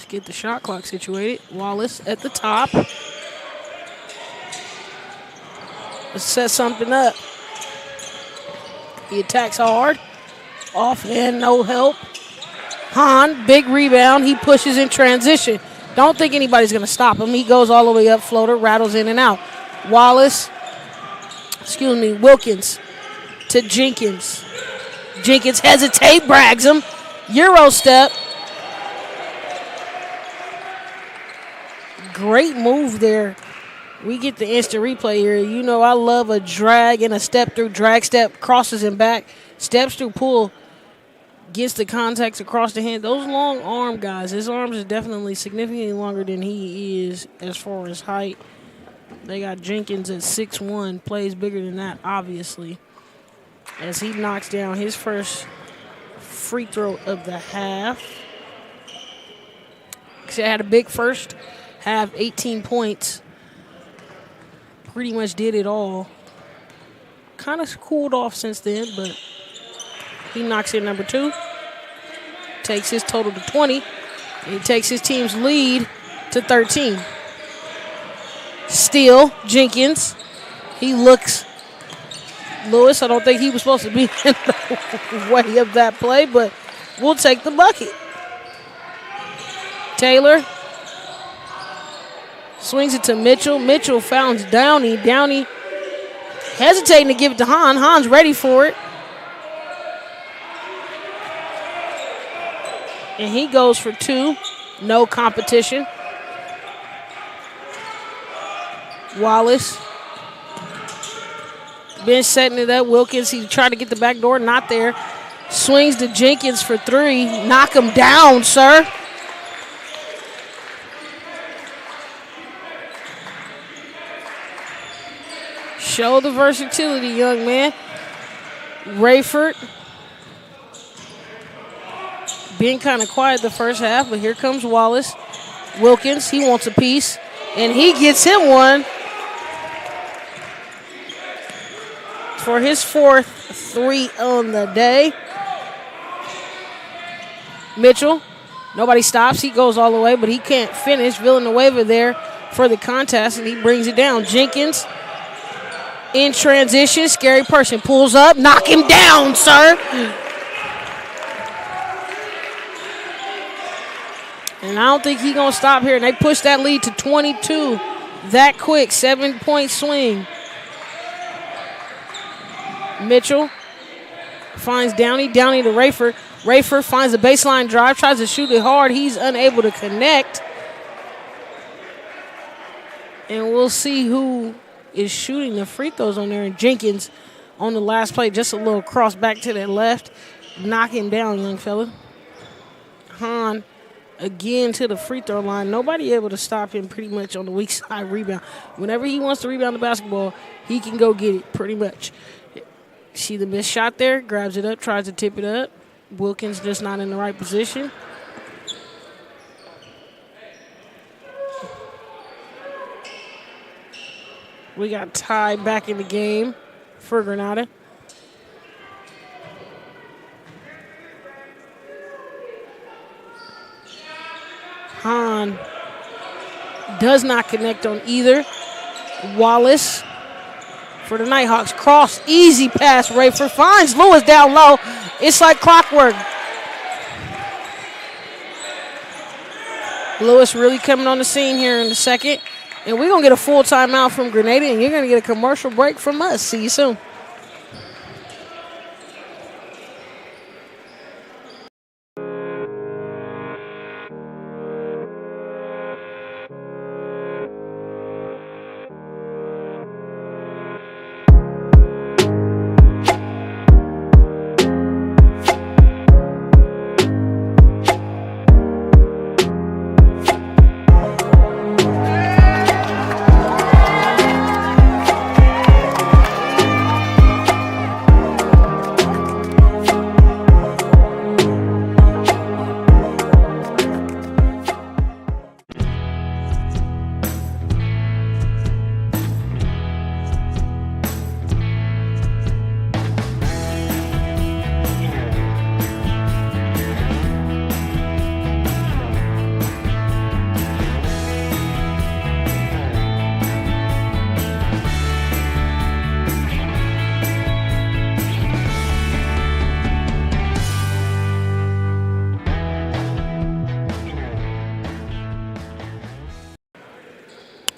S1: Get the shot clock situated. Wallace at the top. Let's set something up. He attacks hard. Offhand, no help. Hahn, big rebound. He pushes in transition. Don't think anybody's going to stop him. He goes all the way up, floater, rattles in and out. Wilkins to Jenkins. Jenkins hesitate, brags him. Euro step. Great move there. We get the instant replay here. You know I love a drag and a step through. Drag step, crosses him back, steps through, pull, gets the contacts across the hand. Those long arm guys, his arms are definitely significantly longer than he is as far as height. They got Jenkins at 6'1", plays bigger than that, obviously, as he knocks down his first free throw of the half. He had a big first half, 18 points. Pretty much did it all. Kind of cooled off since then, but he knocks in number 2. Takes his total to 20. And he takes his team's lead to 13. Steal, Jenkins. He looks. Lewis, I don't think he was supposed to be in the way of that play, but we'll take the bucket. Taylor swings it to Mitchell. Mitchell founds Downey. Downey hesitating to give it to Hahn. Hahn's ready for it. And he goes for two. No competition. Wallace. Been setting it up. Wilkins, he tried to get the back door. Not there. Swings to Jenkins for three. Knock him down, sir. Show the versatility, young man. Rayford. Being kind of quiet the first half, but here comes Wallace. Wilkins, he wants a piece, and he gets him one for his fourth three on the day. Mitchell, nobody stops. He goes all the way, but he can't finish. Villanueva there for the contest, and he brings it down. Jenkins in transition. Scary person pulls up. Knock him down, sir. And I don't think he's going to stop here. And they push that lead to 22 that quick. 7-point swing. Mitchell finds Downey. Downey to Rayford. Rayford finds a baseline drive. Tries to shoot it hard. He's unable to connect. And we'll see who is shooting the free throws on there. And Jenkins on the last play. Just a little cross back to the left. Knock him down, young fella. Hahn again to the free throw line. Nobody able to stop him pretty much on the weak side rebound. Whenever he wants to rebound the basketball, he can go get it pretty much. See the missed shot there? Grabs it up, tries to tip it up. Wilkins just not in the right position. We got Ty back in the game for Granada. Hahn does not connect on either. Wallace for the Nighthawks. Cross, easy pass. Rayford finds Lewis down low. It's like clockwork. Lewis really coming on the scene here in the second. And we're going to get a full timeout from Grenada, and you're going to get a commercial break from us. See you soon.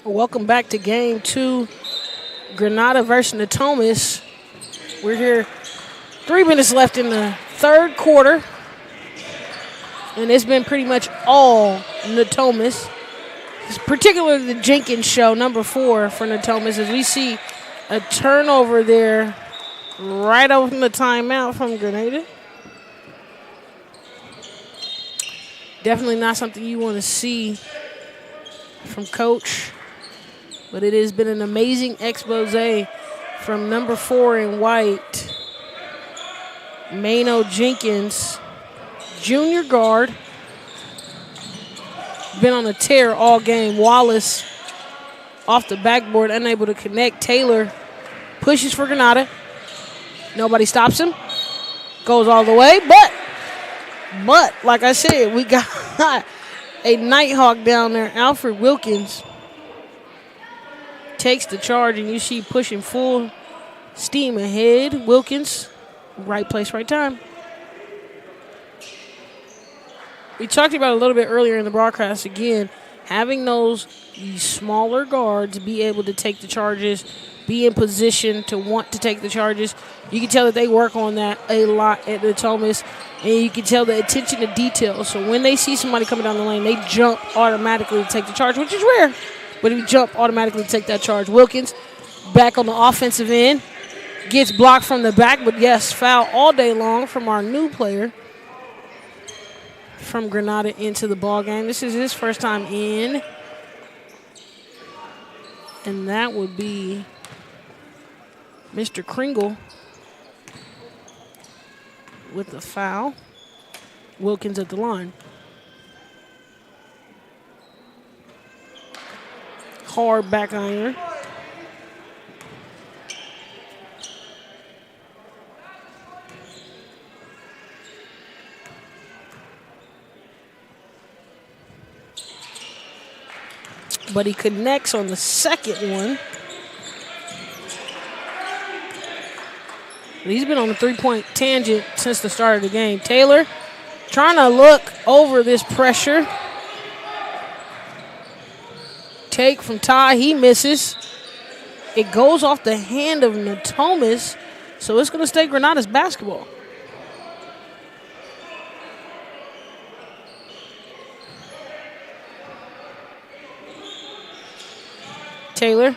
S1: Welcome back to game two, Granada versus Natomas. We're here, 3 minutes left in the third quarter, and it's been pretty much all Natomas. It's particularly the Jenkins show, number 4 for Natomas, as we see a turnover there right over from the timeout from Grenada. Definitely not something you want to see from Coach. But it has been an amazing expose from number 4 in white, Mano Jenkins, junior guard. Been on a tear all game. Wallace off the backboard, unable to connect. Taylor pushes for Granada. Nobody stops him. Goes all the way, but like I said, we got a Nighthawk down there, Alfred Wilkins. takes the charge, and you see pushing full steam ahead. Wilkins, right place, right time. We talked about it a little bit earlier in the broadcast. Again, having those smaller guards be able to take the charges, be in position to want to take the charges. You can tell that they work on that a lot at the Natomas, and you can tell the attention to detail. So when they see somebody coming down the lane, they jump automatically to take the charge, which is rare. But if you jump automatically to take that charge. Wilkins back on the offensive end. Gets blocked from the back, but yes, foul all day long from our new player from Granada into the ball game. This is his first time in. And that would be Mr. Kringle with the foul. Wilkins at the line. Hard back iron. But he connects on the second one. He's been on the three-point tangent since the start of the game. Taylor trying to look over this pressure. Take from Ty. He misses. It goes off the hand of Natomas, so it's going to stay Granada's basketball. Taylor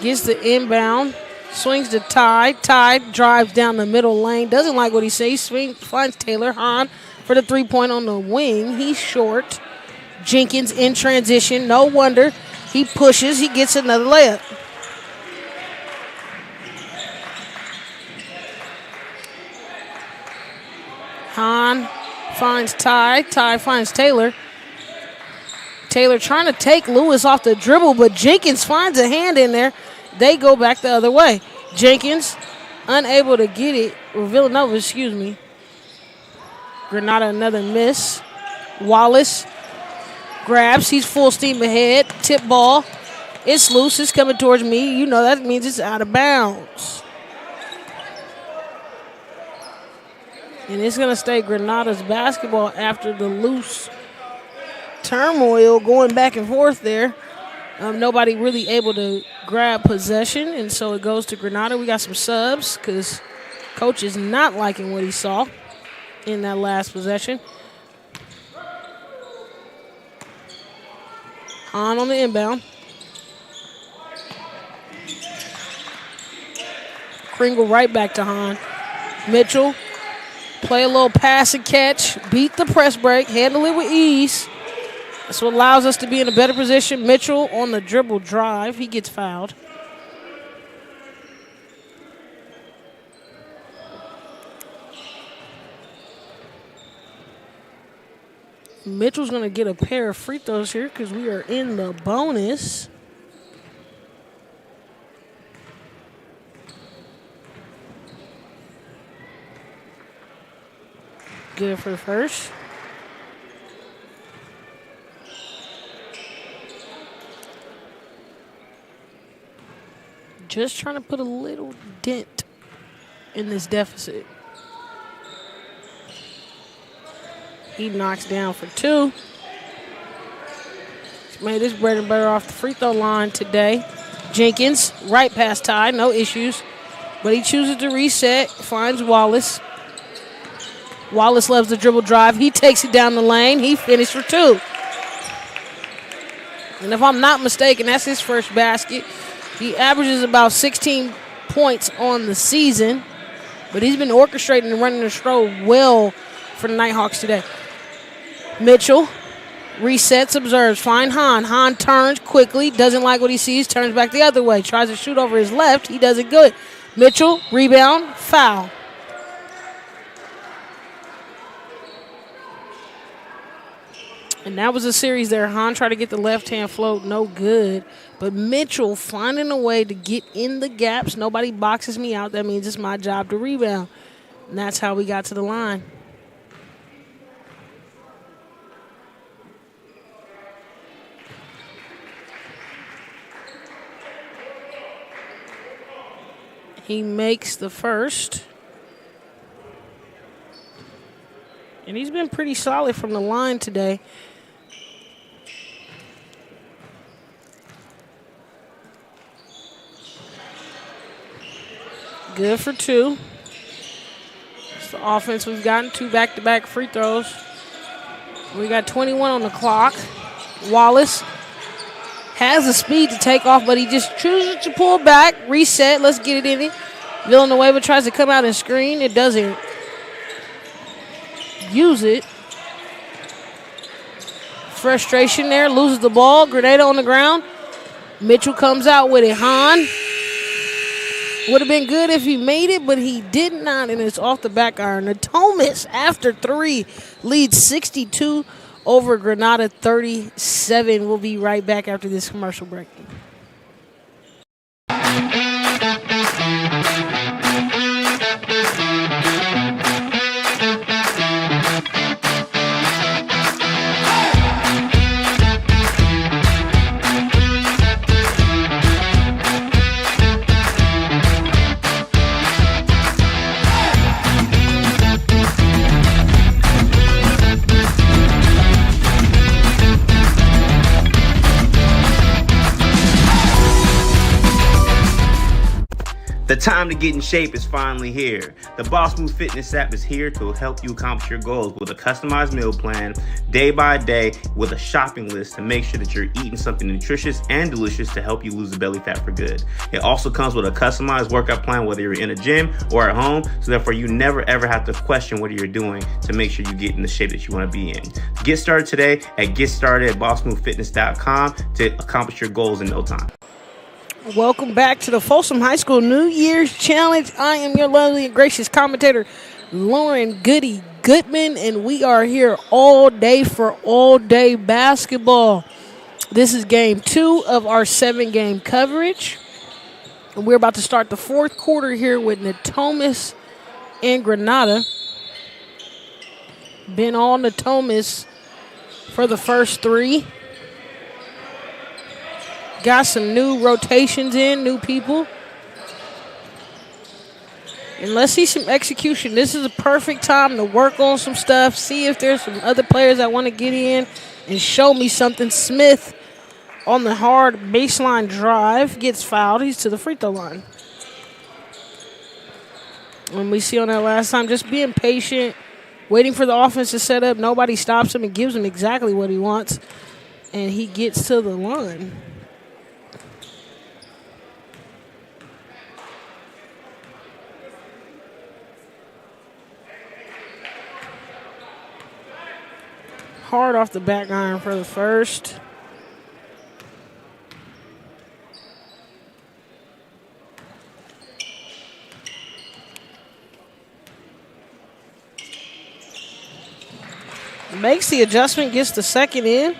S1: gets the inbound, swings to Ty. Ty drives down the middle lane. Doesn't like what he sees. Finds Taylor. Hahn for the three-point on the wing. He's short. Jenkins in transition. No wonder. He pushes. He gets another layup. Hahn finds Ty. Ty finds Taylor. Taylor trying to take Lewis off the dribble, but Jenkins finds a hand in there. They go back the other way. Jenkins unable to get it. Or Villanova, excuse me. Granada another miss. Wallace grabs. He's full steam ahead. Tip ball. It's loose. It's coming towards me. You know that means it's out of bounds. And it's going to stay Granada's basketball after the loose turmoil going back and forth there. Nobody really able to grab possession, and so it goes to Granada. We got some subs because coach is not liking what he saw in that last possession. Hahn on the inbound. Kringle right back to Hahn. Mitchell, play a little pass and catch, beat the press break, handle it with ease. That's what allows us to be in a better position. Mitchell on the dribble drive. He gets fouled. Mitchell's going to get a pair of free throws here because we are in the bonus. Good for the first. Just trying to put a little dent in this deficit. He knocks down for two. He's made his bread and butter off the free throw line today. Jenkins, right past Ty, no issues. But he chooses to reset, finds Wallace. Wallace loves the dribble drive. He takes it down the lane. He finished for two. And if I'm not mistaken, that's his first basket. He averages about 16 points on the season, but he's been orchestrating and running the show well for the Nighthawks today. Mitchell resets, observes, find Hahn. Hahn turns quickly, doesn't like what he sees, turns back the other way, tries to shoot over his left. He does it good. Mitchell, rebound, foul. And that was a series there. Hahn tried to get the left-hand float, no good. But Mitchell finding a way to get in the gaps. Nobody boxes me out. That means it's my job to rebound. And that's how we got to the line. He makes the first. And he's been pretty solid from the line today. Good for two. It's the offense we've gotten. 2 back-to-back free throws. We got 21 on the clock. Wallace has the speed to take off, but he just chooses to pull back, reset. Let's get it in it. Villanueva tries to come out and screen. It doesn't use it. Frustration there. Loses the ball. Granada on the ground. Mitchell comes out with it. Hahn. Would have been good if he made it, but he did not, and it's off the back iron. Natomas, after 3, leads 62 over Granada 37. We'll be right back after this commercial break.
S2: The time to get in shape is finally here. The Boss Move Fitness app is here to help you accomplish your goals with a customized meal plan, day by day, with a shopping list to make sure that you're eating something nutritious and delicious to help you lose the belly fat for good. It also comes with a customized workout plan, whether you're in a gym or at home, so therefore you never ever have to question what you're doing to make sure you get in the shape that you want to be in. Get started today at GetStartedAtBossMoveFitness.com to accomplish your goals in no time.
S1: Welcome back to the Folsom High School New Year's Challenge. I am your lovely and gracious commentator, Lauren Goody Goodman, and we are here all day for all-day basketball. This is game 2 of our 7-game coverage. And we're about to start the 4th quarter here with Natomas and Granada. Been on Natomas for the first 3. Got some new rotations in, new people. And let's see some execution. This is a perfect time to work on some stuff, see if there's some other players that want to get in and show me something. Smith on the hard baseline drive gets fouled. He's to the free throw line. And we see on that last time, just being patient, waiting for the offense to set up. Nobody stops him and gives him exactly what he wants. And he gets to the line. Hard off the back iron for the first. Makes the adjustment, gets the second in.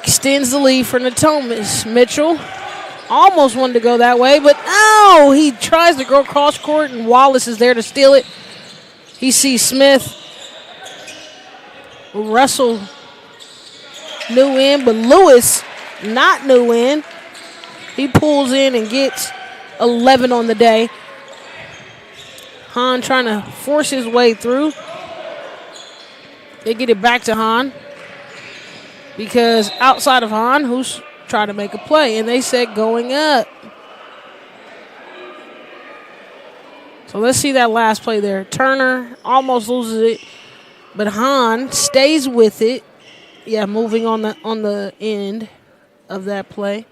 S1: Extends the lead for Natomas. Mitchell almost wanted to go that way, but no! He tries to go cross court, and Wallace is there to steal it. He sees Smith. Russell new in, but Lewis not new in. He pulls in and gets 11 on the day. Hahn trying to force his way through. They get it back to Hahn because outside of Hahn, who's trying to make a play, and they said going up. So let's see that last play there. Turner almost loses it. But Hahn stays with it. Yeah, moving on the end of that play.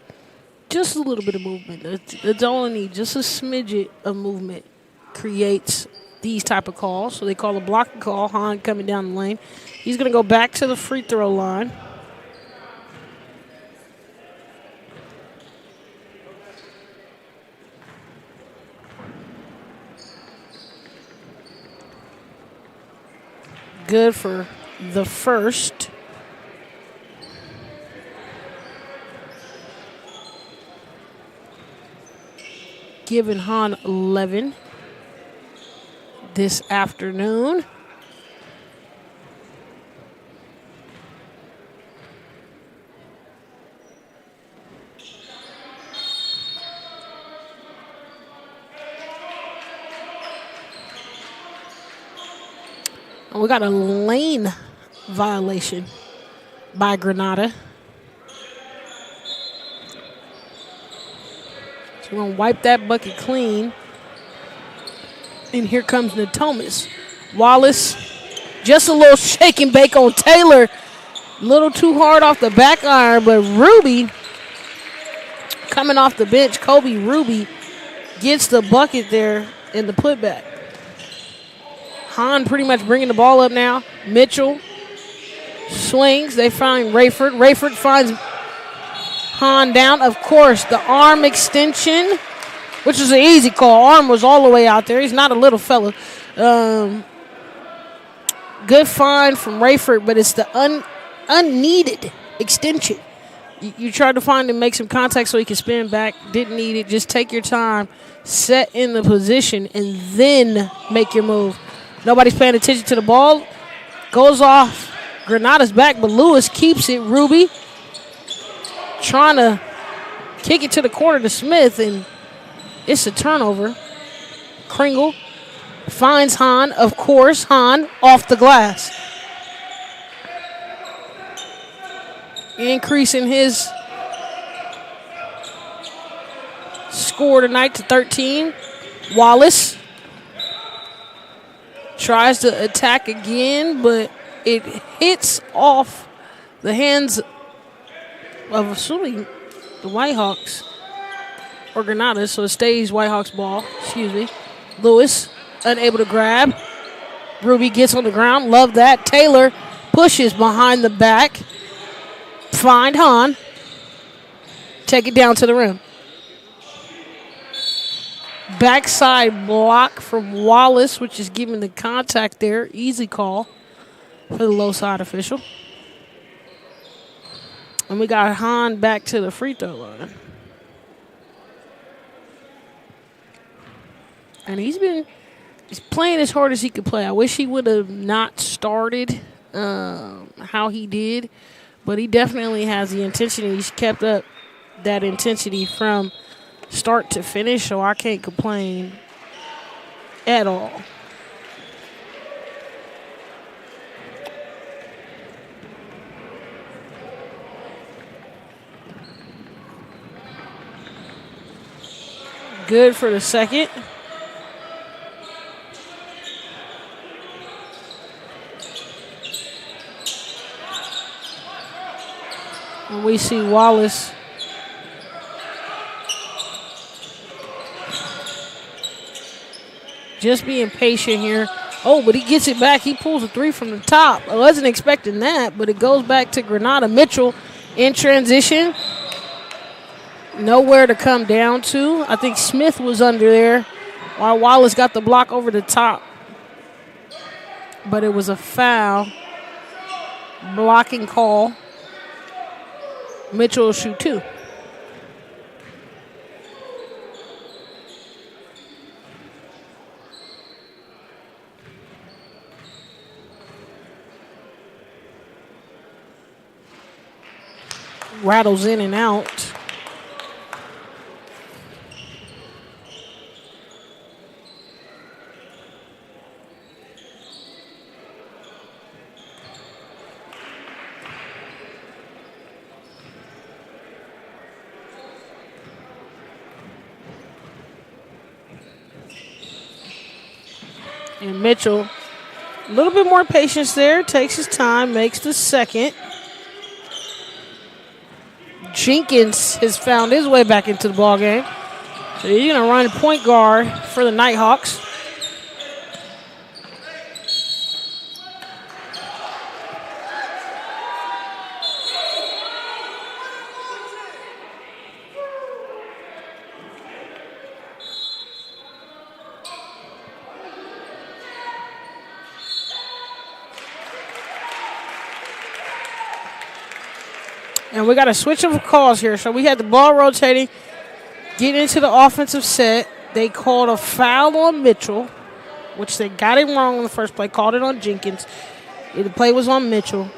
S1: Just a little bit of movement. That's all I need. Just a smidget of movement creates these type of calls. So they call a blocking call. Hahn coming down the lane. He's going to go back to the free throw line. Good for the first. Giving Hahn 11 this afternoon. We got a lane violation by Granada. So we're going to wipe that bucket clean. And here comes Natomas. Wallace, just a little shake and bake on Taylor. A little too hard off the back iron, but Ruby, coming off the bench, Kobe Ruby, gets the bucket there in the putback. Hahn pretty much bringing the ball up now. Mitchell swings. They find Rayford. Rayford finds Hahn down. Of course, the arm extension, which is an easy call. Arm was all the way out there. He's not a little fella. Good find from Rayford, but it's the unneeded extension. You tried to find him, make some contact so he can spin back. Didn't need it. Just take your time, set in the position, and then make your move. Nobody's paying attention to the ball. Goes off Granada's back, but Lewis keeps it. Ruby trying to kick it to the corner to Smith, and it's a turnover. Kringle finds Hahn. Of course, Hahn off the glass. Increasing his score tonight to 13. Wallace tries to attack again, but it hits off the hands of assuming the Whitehawks or Granada, so it stays Whitehawks ball. Excuse me. Lewis unable to grab. Ruby gets on the ground. Love that. Taylor pushes behind the back. Find Hahn. Take it down to the rim. Backside block from Wallace, which is giving the contact there. Easy call for the low side official. And we got Hahn back to the free throw line. And he's playing as hard as he could play. I wish he would have not started how he did. But he definitely has the intensity. He's kept up that intensity from start to finish, so I can't complain at all. Good for the second. And we see Wallace just being patient here. Oh, but he gets it back. He pulls a three from the top. I wasn't expecting that, but it goes back to Granada. Mitchell in transition. Nowhere to come down to. I think Smith was under there while Wallace got the block over the top. But it was a foul. Blocking call. Mitchell will shoot two. Rattles in and out. And Mitchell, a little bit more patience there, takes his time, makes the second. Jenkins has found his way back into the ballgame. So he's going to run point guard for the Nighthawks. And we got a switch of calls here. So we had the ball rotating, getting into the offensive set. They called a foul on Mitchell, which they got it wrong in the first play, called it on Jenkins. The play was on Mitchell.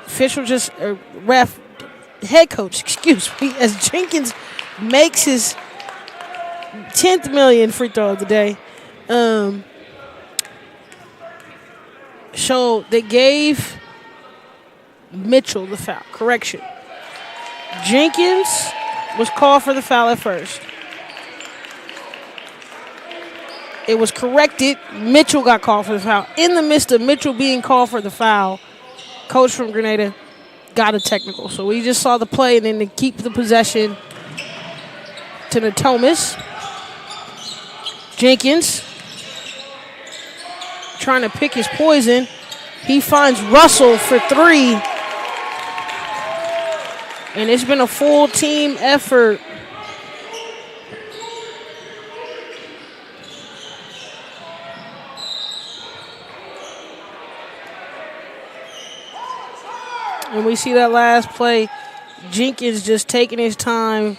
S1: Official just, head coach, excuse me, as Jenkins makes his 10th million free throw of the day. So they gave Mitchell the foul. Correction. Jenkins was called for the foul at first. It was corrected. Mitchell got called for the foul. In the midst of Mitchell being called for the foul, coach from Granada got a technical. So we just saw the play, and then to keep the possession to Natomas. Jenkins trying to pick his poison. He finds Russell for three. And it's been a full team effort. And we see that last play, Jenkins just taking his time,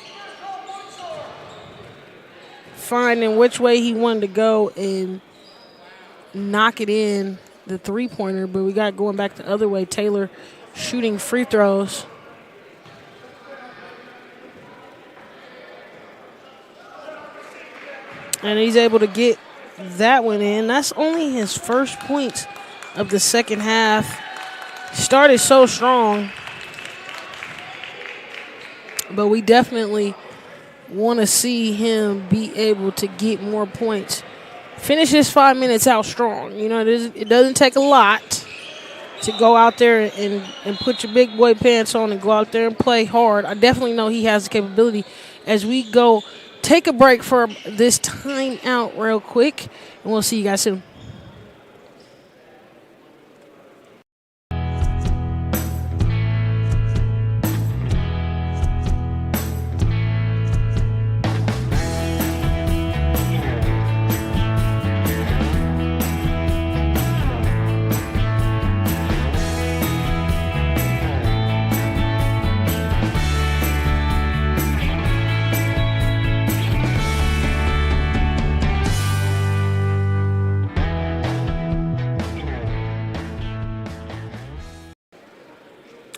S1: finding which way he wanted to go and knock it in, the three-pointer. But we got going back the other way, Taylor shooting free throws. And he's able to get that one in. That's only his first points of the second half. Started so strong, but we definitely want to see him be able to get more points. Finish his 5 minutes out strong. You know, it doesn't take a lot to go out there and put your big boy pants on and go out there and play hard. I definitely know he has the capability. As we go take a break for this timeout real quick, and we'll see you guys soon.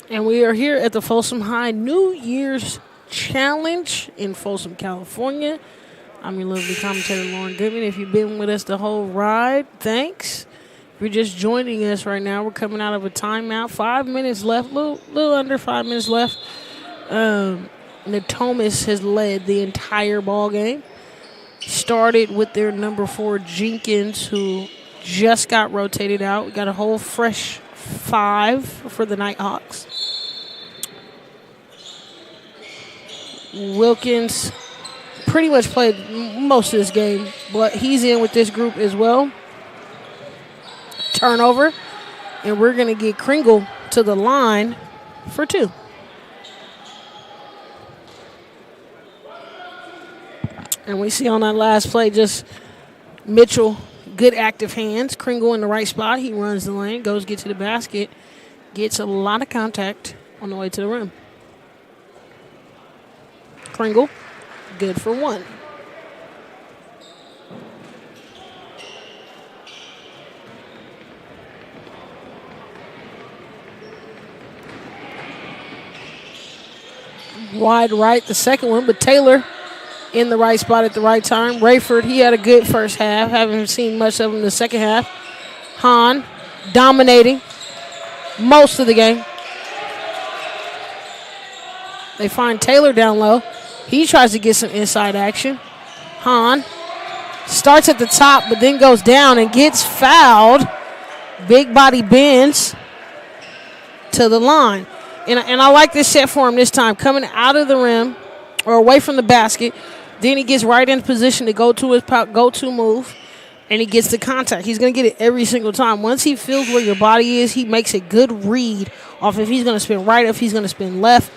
S1: And we are here at the Folsom High New Year's Challenge in Folsom, California. I'm your lovely commentator, Lauren Goodman. If you've been with us the whole ride, thanks. If you're just joining us right now, we're coming out of a timeout. 5 minutes left, little under 5 minutes left. Natomas has led the entire ball game. Started with their number 4, Jenkins, who just got rotated out. We got a whole fresh 5 for the Nighthawks. Wilkins pretty much played most of this game, but he's in with this group as well. Turnover, and we're going to get Kringle to the line for 2. And we see on that last play just Mitchell, good active hands. Kringle in the right spot. He runs the lane, goes get to the basket, gets a lot of contact on the way to the rim. Kringle, good for 1. Wide right, the second one, but Taylor in the right spot at the right time. Rayford, he had a good first half. Haven't seen much of him in the second half. Hahn dominating most of the game. They find Taylor down low. He tries to get some inside action. Hahn starts at the top, but then goes down and gets fouled. Big body bends to the line. And I like this set for him this time. Coming out of the rim or away from the basket. Then he gets right in position to go to his go-to move, and he gets the contact. He's going to get it every single time. Once he feels where your body is, he makes a good read off if he's going to spin right, if he's going to spin left.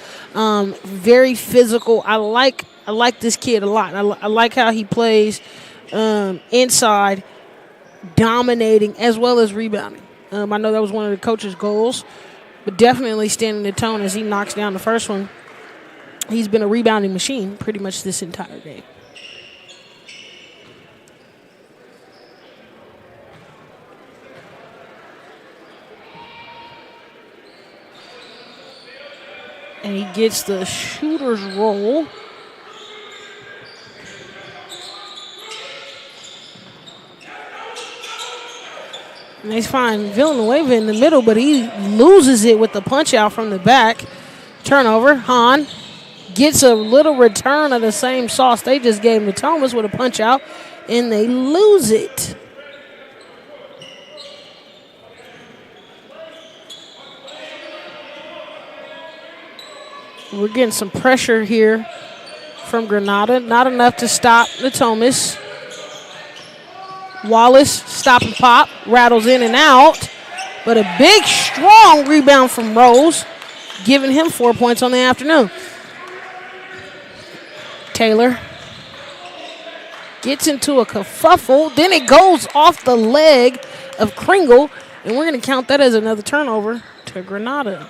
S1: Very physical. I like this kid a lot. I like how he plays inside, dominating as well as rebounding. I know that was one of the coach's goals, but definitely standing the tone as he knocks down the first one. He's been a rebounding machine pretty much this entire game. And he gets the shooter's roll. And they find Villanueva in the middle, but he loses it with the punch out from the back. Turnover. Hahn gets a little return of the same sauce they just gave Natomas with a punch out, and they lose it. We're getting some pressure here from Granada. Not enough to stop Natomas. Wallace, stop and pop, rattles in and out. But a big, strong rebound from Rose, giving him 4 points on the afternoon. Taylor gets into a kerfuffle. Then it goes off the leg of Kringle, and we're going to count that as another turnover to Granada.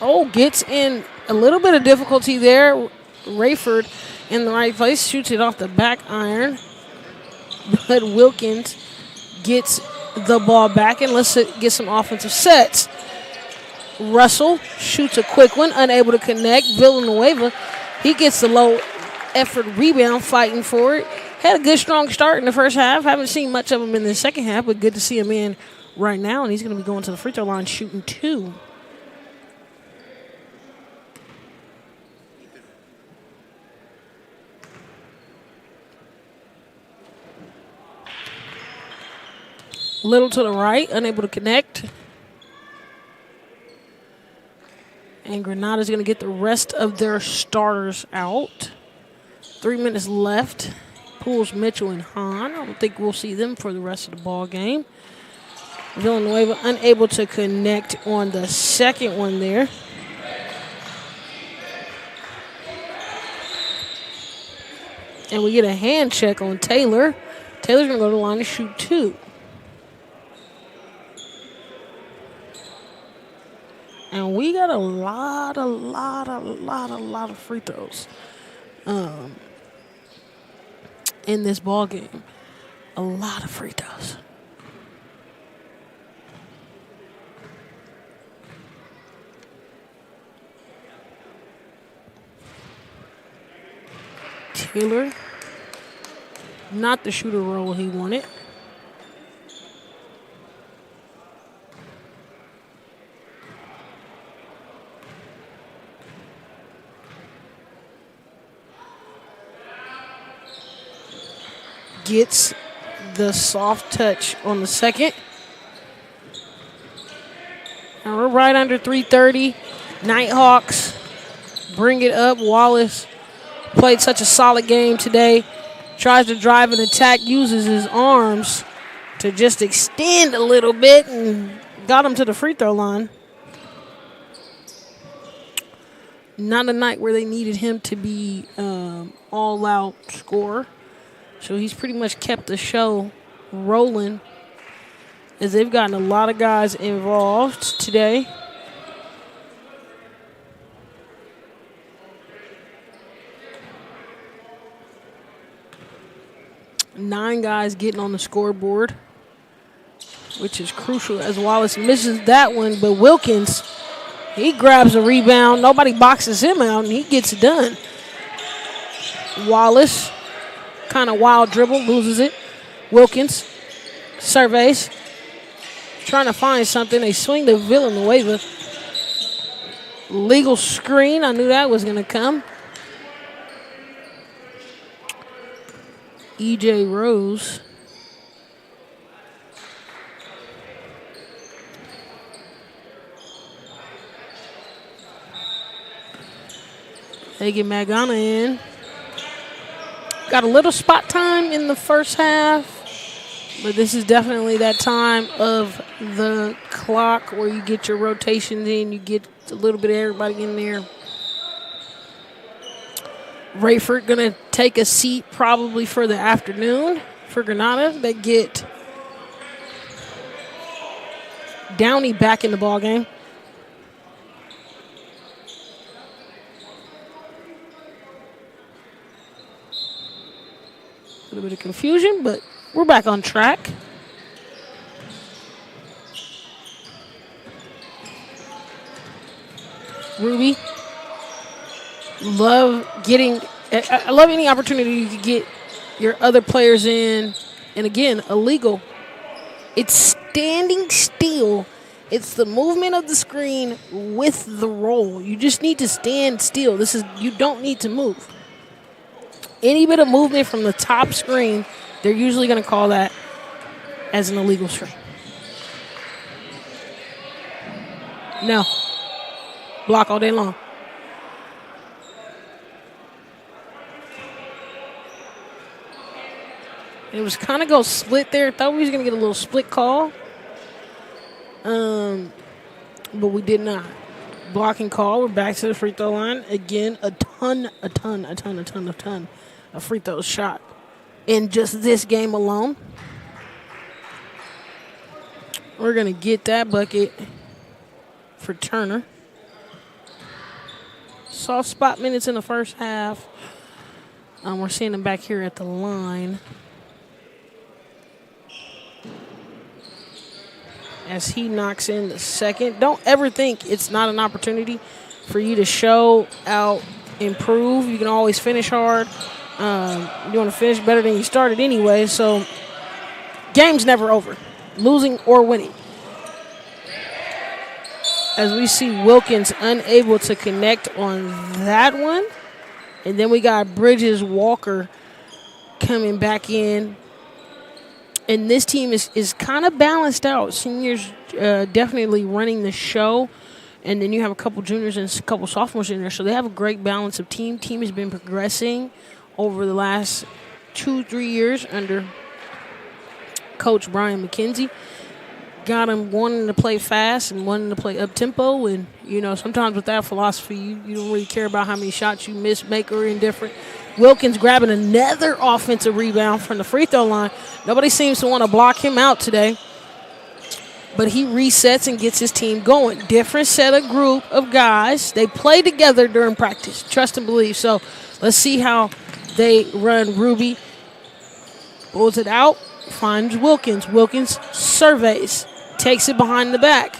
S1: Oh, gets in a little bit of difficulty there. Rayford in the right place, shoots it off the back iron. But Wilkins gets the ball back, and let's get some offensive sets. Russell shoots a quick one, unable to connect. Villanueva, he gets the low effort rebound, fighting for it. Had a good, strong start in the first half. Haven't seen much of him in the second half, but good to see him in right now, and he's going to be going to the free throw line shooting 2. Little to the right, unable to connect. And Granada's going to get the rest of their starters out. 3 minutes left. Pools, Mitchell, and Hahn. I don't think we'll see them for the rest of the ball game. Villanueva unable to connect on the second one there. And we get a hand check on Taylor. Taylor's going to go to the line to shoot 2. And we got a lot of free throws in this ball game. A lot of free throws. Taylor, not the shooter role he wanted. Gets the soft touch on the second. And we're right under 3:30. Nighthawks bring it up. Wallace played such a solid game today. Tries to drive an attack, uses his arms to just extend a little bit and got him to the free throw line. Not a night where they needed him to be all-out scorer. So he's pretty much kept the show rolling as they've gotten a lot of guys involved today. Nine guys getting on the scoreboard, which is crucial as Wallace misses that one. But Wilkins, he grabs a rebound. Nobody boxes him out, and he gets it done. Wallace, kind of wild dribble, loses it. Wilkins surveys, trying to find something. They swing to Villanueva. Legal screen. I knew that was going to come. E.J. Rose. They get Magana in. Got a little spot time in the first half, but this is definitely that time of the clock where you get your rotations in, you get a little bit of everybody in there. Rayford going to take a seat probably for the afternoon for Granada. They get Downey back in the ball game. A little bit of confusion, but we're back on track. Ruby. I love any opportunity you can get your other players in. And again, illegal. It's standing still. It's the movement of the screen with the roll. You just need to stand still. You don't need to move. Any bit of movement from the top screen, they're usually going to call that as an illegal screen. No. Block all day long. It was kind of go split there. Thought we was going to get a little split call. But we did not. Blocking call. We're back to the free throw line. Again, a ton of free throws shot in just this game alone. We're going to get that bucket for Turner. Soft spot minutes in the first half. We're seeing him back here at the line. As he knocks in the second. Don't ever think it's not an opportunity for you to show out, improve. You can always finish hard. You want to finish better than you started anyway. So, game's never over, losing or winning. As we see Wilkins unable to connect on that one. And then we got Bridges Walker coming back in. And this team is kind of balanced out. Seniors definitely running the show. And then you have a couple juniors and a couple sophomores in there. So they have a great balance of team. Team has been progressing over the last 2-3 years under Coach Brian McKenzie. Got them wanting to play fast and wanting to play up-tempo. And, sometimes with that philosophy, you don't really care about how many shots you miss, make, or indifferent. Wilkins grabbing another offensive rebound from the free throw line. Nobody seems to want to block him out today. But he resets and gets his team going. Different set of group of guys. They play together during practice. Trust and believe. So let's see how they run. Ruby pulls it out. Finds Wilkins. Wilkins surveys. Takes it behind the back.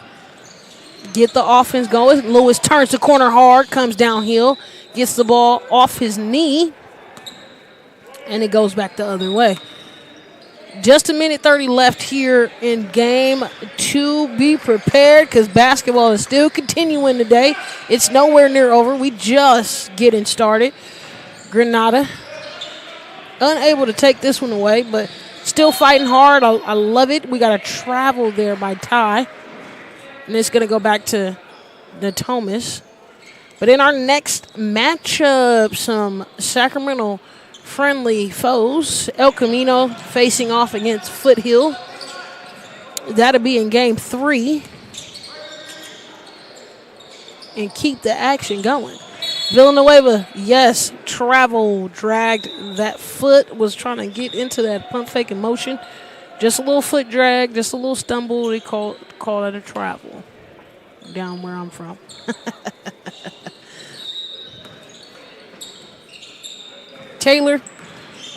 S1: Get the offense going. Lewis turns the corner hard. Comes downhill. Gets the ball off his knee. And it goes back the other way. Just 1:30 left here in game 2. Be prepared because basketball is still continuing today. It's nowhere near over. We just getting started. Granada unable to take this one away, but still fighting hard. I love it. We got a travel there by Ty. And it's going to go back to Natomas. But in our next matchup, some Sacramento-friendly foes. El Camino facing off against Foothill. That'll be in game 3. And keep the action going. Villanueva, yes, travel, dragged that foot, was trying to get into that pump faking motion. Just a little foot drag, just a little stumble. They call it a travel down where I'm from. Taylor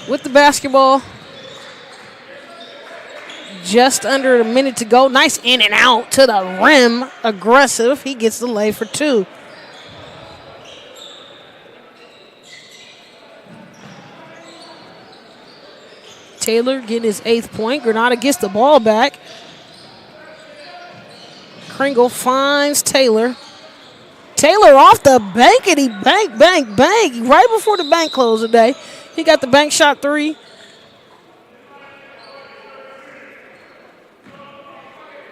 S1: with the basketball. Just under a minute to go. Nice in and out to the rim. Aggressive. He gets the lay for 2. Taylor getting his 8th point. Granada gets the ball back. Kringle finds Taylor. Taylor off the bank, and he bank. Right before the bank closed today. He got the bank shot 3.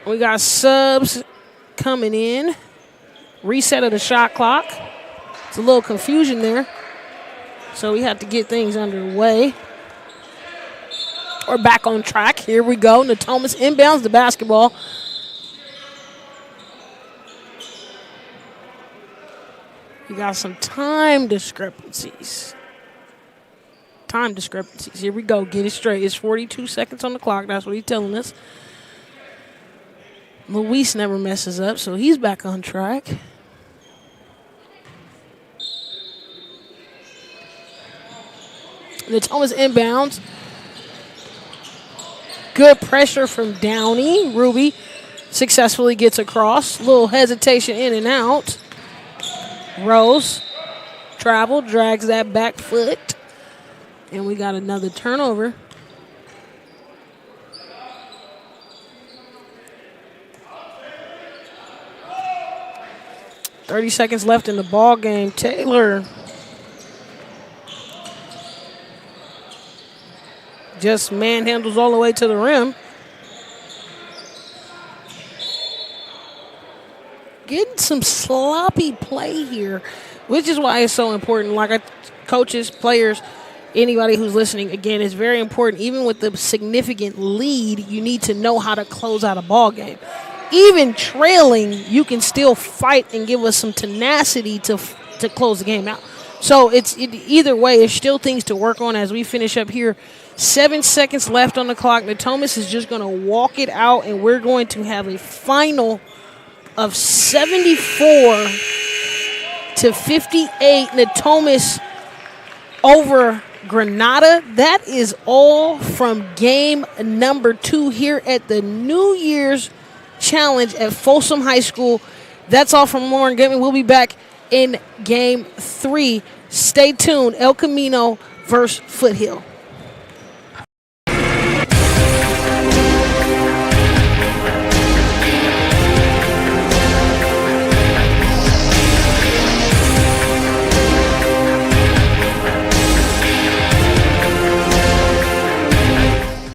S1: We got subs coming in. Reset of the shot clock. It's a little confusion there. So we have to get things underway. We're back on track. Here we go. Natomas inbounds the basketball. We got some time discrepancies. Here we go. Get it straight. It's 42 seconds on the clock. That's what he's telling us. Luis never messes up, so he's back on track. Natomas inbounds. Good pressure from Downey. Ruby successfully gets across. Little hesitation in and out. Rose, travel, drags that back foot. And we got another turnover. .30 seconds left in the ball game. Taylor just manhandles all the way to the rim. Getting some sloppy play here, which is why it's so important. Like coaches, players, anybody who's listening, again, it's very important. Even with the significant lead, you need to know how to close out a ball game. Even trailing, you can still fight and give us some tenacity to close the game out. So either way, it's still things to work on as we finish up here. 7 seconds left on the clock. Natomas is just going to walk it out, and we're going to have a final of 74-58. Natomas over Granada. That is all from game number 2 here at the New Year's Challenge at Folsom High School. That's all from Lauren Goodman. We'll be back in game 3. Stay tuned. El Camino versus Foothill.